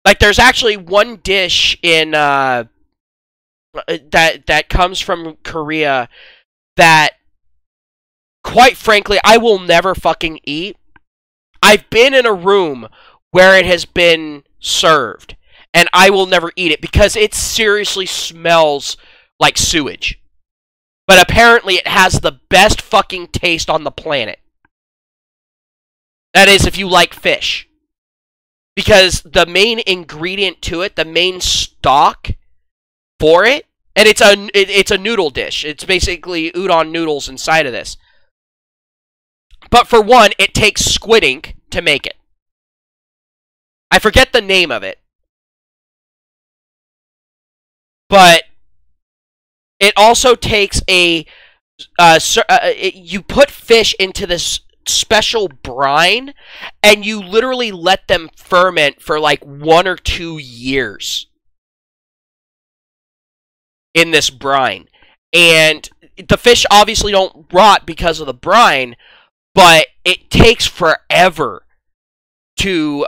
Like, there's actually one dish in that comes from Korea that, quite frankly, I will never fucking eat. I've been in a room where it has been served, and I will never eat it because it seriously smells like sewage. But apparently it has the best fucking taste on the planet. That is, if you like fish. Because the main ingredient to it, the main stock for it, and it's a noodle dish. It's basically udon noodles inside of this. But for one, it takes squid ink to make it. I forget the name of it. But it also takes you put fish into this special brine, and you literally let them ferment for like 1 or 2 years in this brine. And the fish obviously don't rot because of the brine, but it takes forever to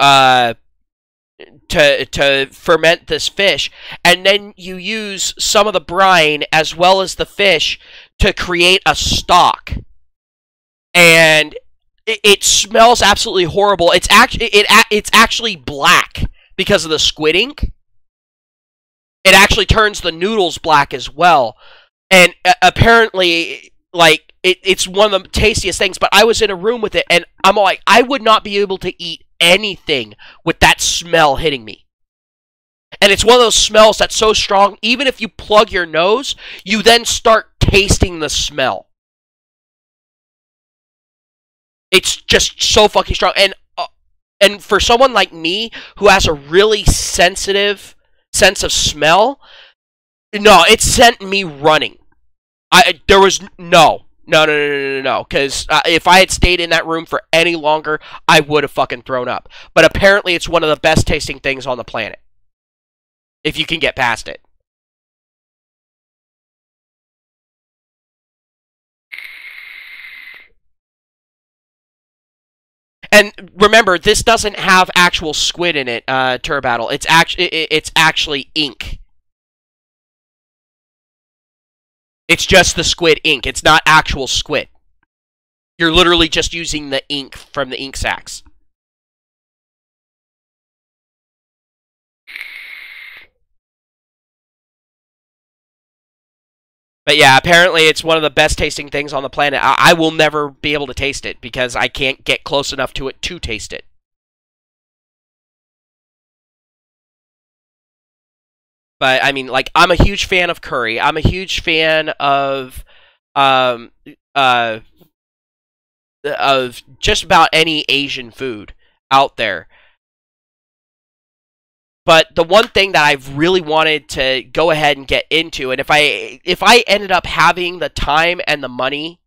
ferment this fish, and then you use some of the brine as well as the fish to create a stock. And it smells absolutely horrible. It's actually black because of the squid ink. It actually turns the noodles black as well. And apparently, like, it's one of the tastiest things. But I was in a room with it, and I'm like, I would not be able to eat anything with that smell hitting me. And it's one of those smells that's so strong, even if you plug your nose, you then start tasting the smell. It's just so fucking strong. And for someone like me, who has a really sensitive sense of smell, no, it sent me running. There was no. Because if I had stayed in that room for any longer, I would have fucking thrown up. But apparently it's one of the best tasting things on the planet, if you can get past it. And remember, this doesn't have actual squid in it, Turbattle. It's actually ink. It's just the squid ink. It's not actual squid. You're literally just using the ink from the ink sacs. But yeah, apparently it's one of the best tasting things on the planet. I will never be able to taste it because I can't get close enough to it to taste it. But, I mean, like, I'm a huge fan of curry. I'm a huge fan of just about any Asian food out there. But the one thing that I've really wanted to go ahead and get into, and if I ended up having the time and the money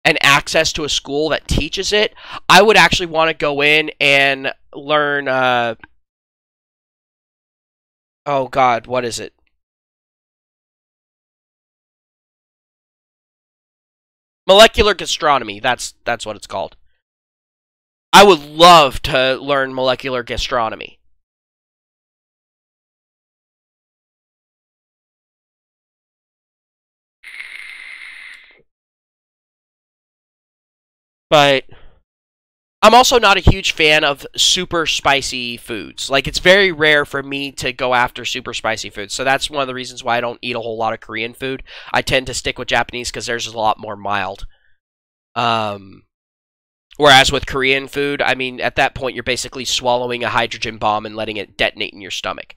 and access to a school that teaches it, I would actually want to go in and learn, oh god, what is it? Molecular gastronomy. That's what it's called. I would love to learn molecular gastronomy. But I'm also not a huge fan of super spicy foods. Like, it's very rare for me to go after super spicy foods. So that's one of the reasons why I don't eat a whole lot of Korean food. I tend to stick with Japanese because theirs is a lot more mild. Whereas with Korean food, I mean, at that point, you're basically swallowing a hydrogen bomb and letting it detonate in your stomach.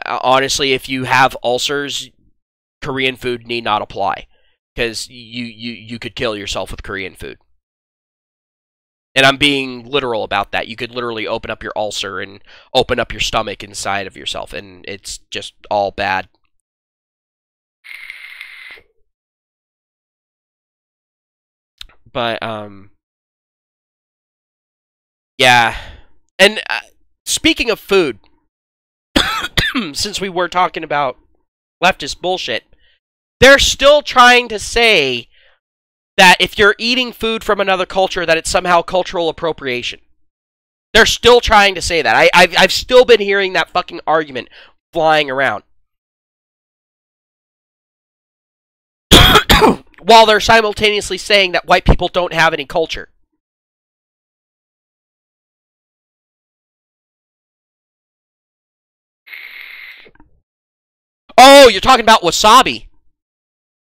Honestly, if you have ulcers, Korean food need not apply. Because you could kill yourself with Korean food. And I'm being literal about that. You could literally open up your ulcer and open up your stomach inside of yourself, and it's just all bad. But, yeah. And speaking of food, since we were talking about leftist bullshit, they're still trying to say that if you're eating food from another culture, that it's somehow cultural appropriation. They're still trying to say that. I've still been hearing that fucking argument flying around. While they're simultaneously saying that white people don't have any culture. Oh, you're talking about wasabi.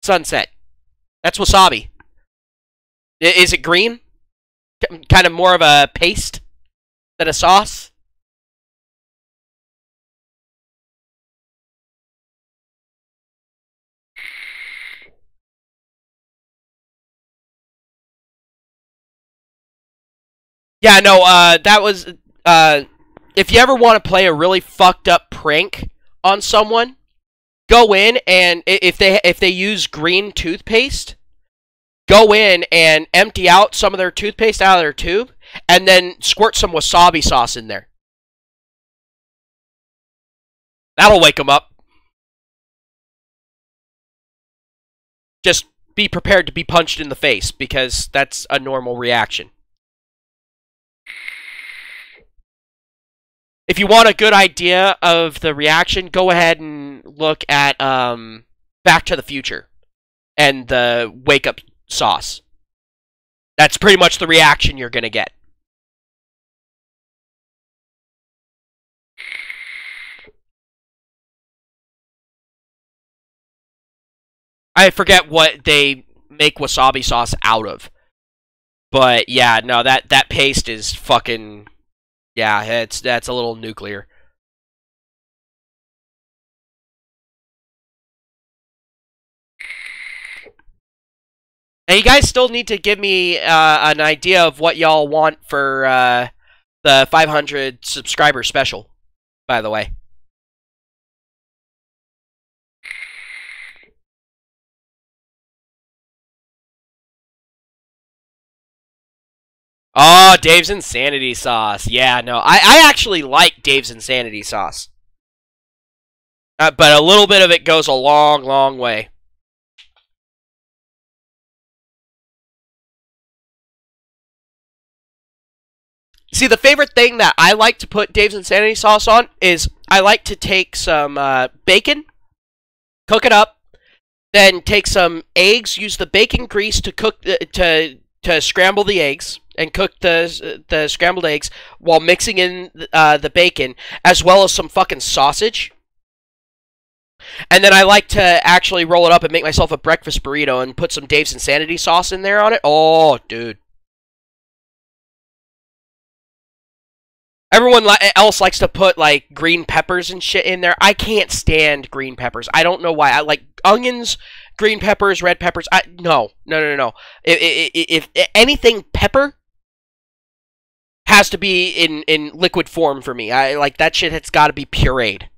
Sunset. That's wasabi. Is it green? Kind of more of a paste than a sauce? Yeah, no, that was, if you ever want to play a really fucked up prank on someone, go in and if they use green toothpaste, go in and empty out some of their toothpaste out of their tube, and then squirt some wasabi sauce in there. That'll wake them up. Just be prepared to be punched in the face, because that's a normal reaction. If you want a good idea of the reaction, go ahead and look at Back to the Future and the wake-up sauce. That's pretty much the reaction you're going to get. I forget what they make wasabi sauce out of. But yeah, no, that paste is fucking... Yeah, that's a little nuclear. And you guys still need to give me an idea of what y'all want for the 500 subscriber special, by the way. Oh, Dave's Insanity Sauce. Yeah, no, I actually like Dave's Insanity Sauce. But a little bit of it goes a long, long way. See, the favorite thing that I like to put Dave's Insanity Sauce on is I like to take some bacon, cook it up, then take some eggs, use the bacon grease to cook to scramble the eggs, and cook the scrambled eggs while mixing in the bacon, as well as some fucking sausage. And then I like to actually roll it up and make myself a breakfast burrito and put some Dave's Insanity Sauce in there on it. Oh, dude. Everyone else likes to put, like, green peppers and shit in there. I can't stand green peppers. I don't know why. I like onions, green peppers, red peppers. No. If anything pepper has to be in liquid form for me. I like that shit. It's got to be pureed.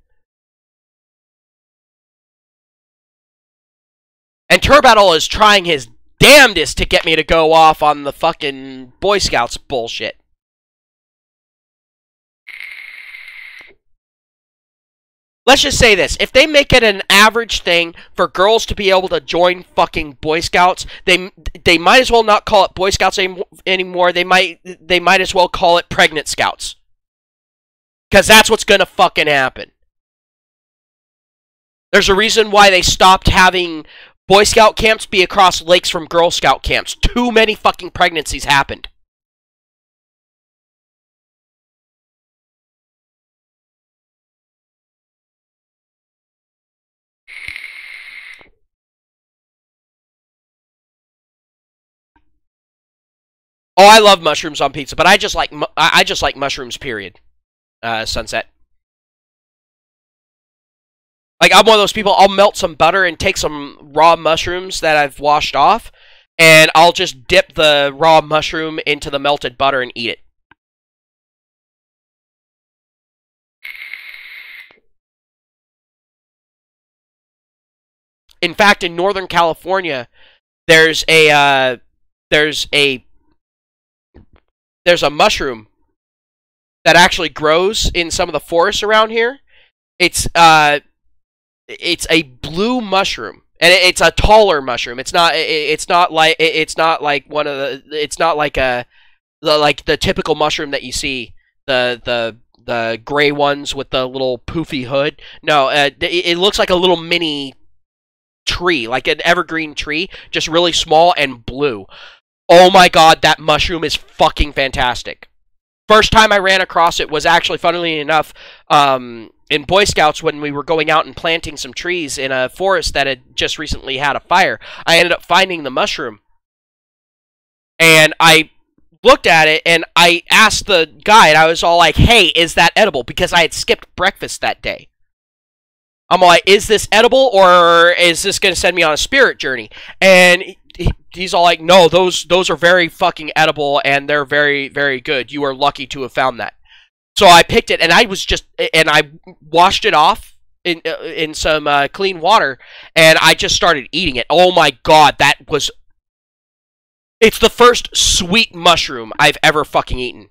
And Turbattle is trying his damnedest to get me to go off on the fucking Boy Scouts bullshit. let's just say this. If they make it an average thing for girls to be able to join fucking Boy Scouts, they might as well not call it Boy Scouts anymore. They might as well call it Pregnant Scouts. Because that's what's going to fucking happen. There's a reason why they stopped having Boy Scout camps be across lakes from Girl Scout camps. Too many fucking pregnancies happened. Oh, I love mushrooms on pizza, but I just like mushrooms. Period. Sunset. Like, I'm one of those people. I'll melt some butter and take some raw mushrooms that I've washed off, and I'll just dip the raw mushroom into the melted butter and eat it. In fact, in Northern California, there's a mushroom that actually grows in some of the forests around here. It's a blue mushroom, and it's a taller mushroom. It's not like one of the. It's not like the typical mushroom that you see, the gray ones with the little poofy hood. No, it looks like a little mini tree, like an evergreen tree, just really small and blue. Oh my god, that mushroom is fucking fantastic. First time I ran across it was actually, funnily enough, in Boy Scouts when we were going out and planting some trees in a forest that had just recently had a fire. I ended up finding the mushroom. And I looked at it, and I asked the guide, I was all like, hey, is that edible? Because I had skipped breakfast that day. I'm like, is this edible, or is this going to send me on a spirit journey? And he's all like, no, those are very fucking edible, and they're very, very good. You are lucky to have found that. So I picked it, and I washed it off in some clean water, and I just started eating it. Oh my god, it's the first sweet mushroom I've ever fucking eaten.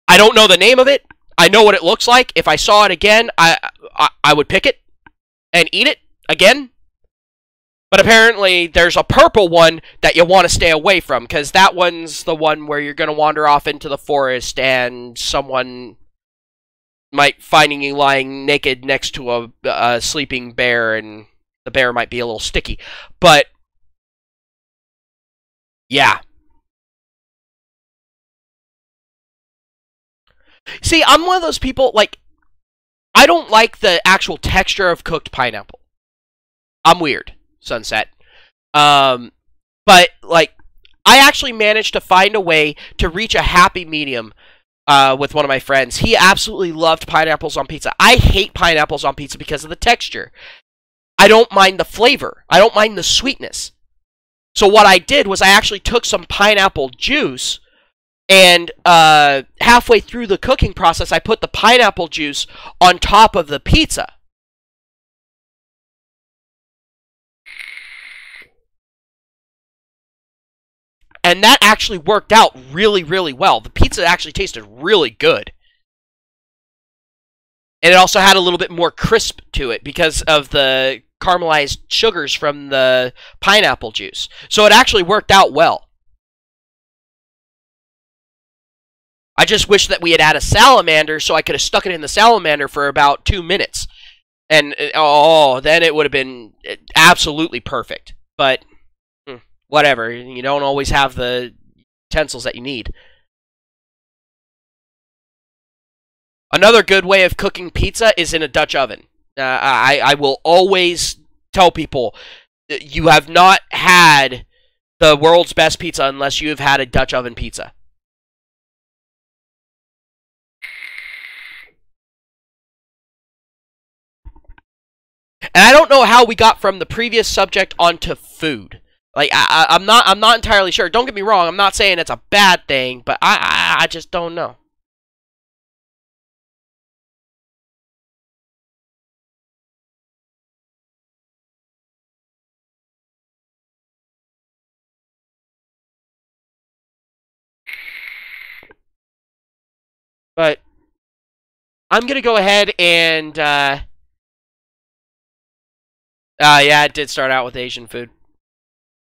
I don't know the name of it. I know what it looks like. If I saw it again, I would pick it and eat it again. But apparently, there's a purple one that you want to stay away from, because that one's the one where you're going to wander off into the forest, and someone might find you lying naked next to a sleeping bear, and the bear might be a little sticky. But, yeah. See, I'm one of those people, like, I don't like the actual texture of cooked pineapple. I'm weird, Sunset. But, like, I actually managed to find a way to reach a happy medium with one of my friends. He absolutely loved pineapples on pizza. I hate pineapples on pizza because of the texture. I don't mind the flavor. I don't mind the sweetness. So what I did was I actually took some pineapple juice, and halfway through the cooking process, I put the pineapple juice on top of the pizza. And that actually worked out really, really well. The pizza actually tasted really good. And it also had a little bit more crisp to it because of the caramelized sugars from the pineapple juice. So it actually worked out well. I just wish that we had had a salamander so I could have stuck it in the salamander for about 2 minutes. And, then it would have been absolutely perfect. But, whatever. You don't always have the utensils that you need. Another good way of cooking pizza is in a Dutch oven. I will always tell people, you have not had the world's best pizza unless you have had a Dutch oven pizza. And I don't know how we got from the previous subject onto food. Like, I'm not entirely sure. Don't get me wrong. I'm not saying it's a bad thing, but I just don't know. But I'm gonna go ahead and Yeah, it did start out with Asian food.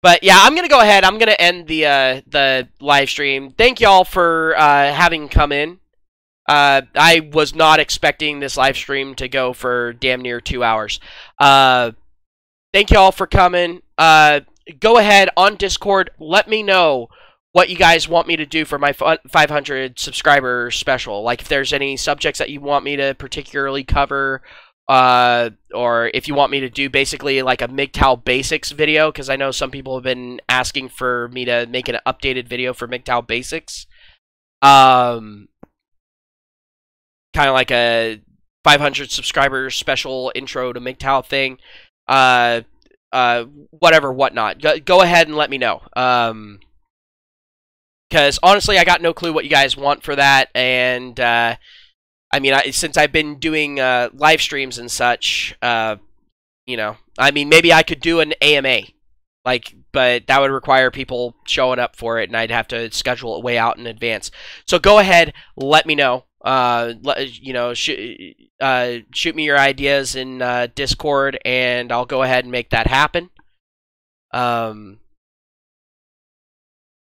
But yeah, I'm gonna go ahead. I'm gonna end the live stream. Thank y'all for having come in. I was not expecting this live stream to go for damn near 2 hours. Thank y'all for coming. Go ahead on Discord. Let me know what you guys want me to do for my 500 subscriber special. Like if there's any subjects that you want me to particularly cover. Or if you want me to do basically like a MGTOW basics video, because I know some people have been asking for me to make an updated video for MGTOW basics. Kind of like a 500 subscriber special intro to MGTOW thing. Whatever, whatnot. Go ahead and let me know. Because honestly, I got no clue what you guys want for that, and I mean, since I've been doing live streams and such, you know, I mean, maybe I could do an AMA, like, but that would require people showing up for it, and I'd have to schedule it way out in advance. So go ahead, let me know. You know, shoot me your ideas in Discord, and I'll go ahead and make that happen.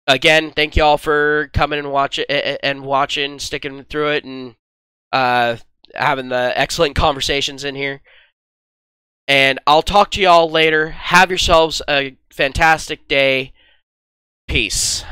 Again, thank you all for coming and watching, sticking through it, and having the excellent conversations in here. And I'll talk to y'all later. Have yourselves a fantastic day. Peace.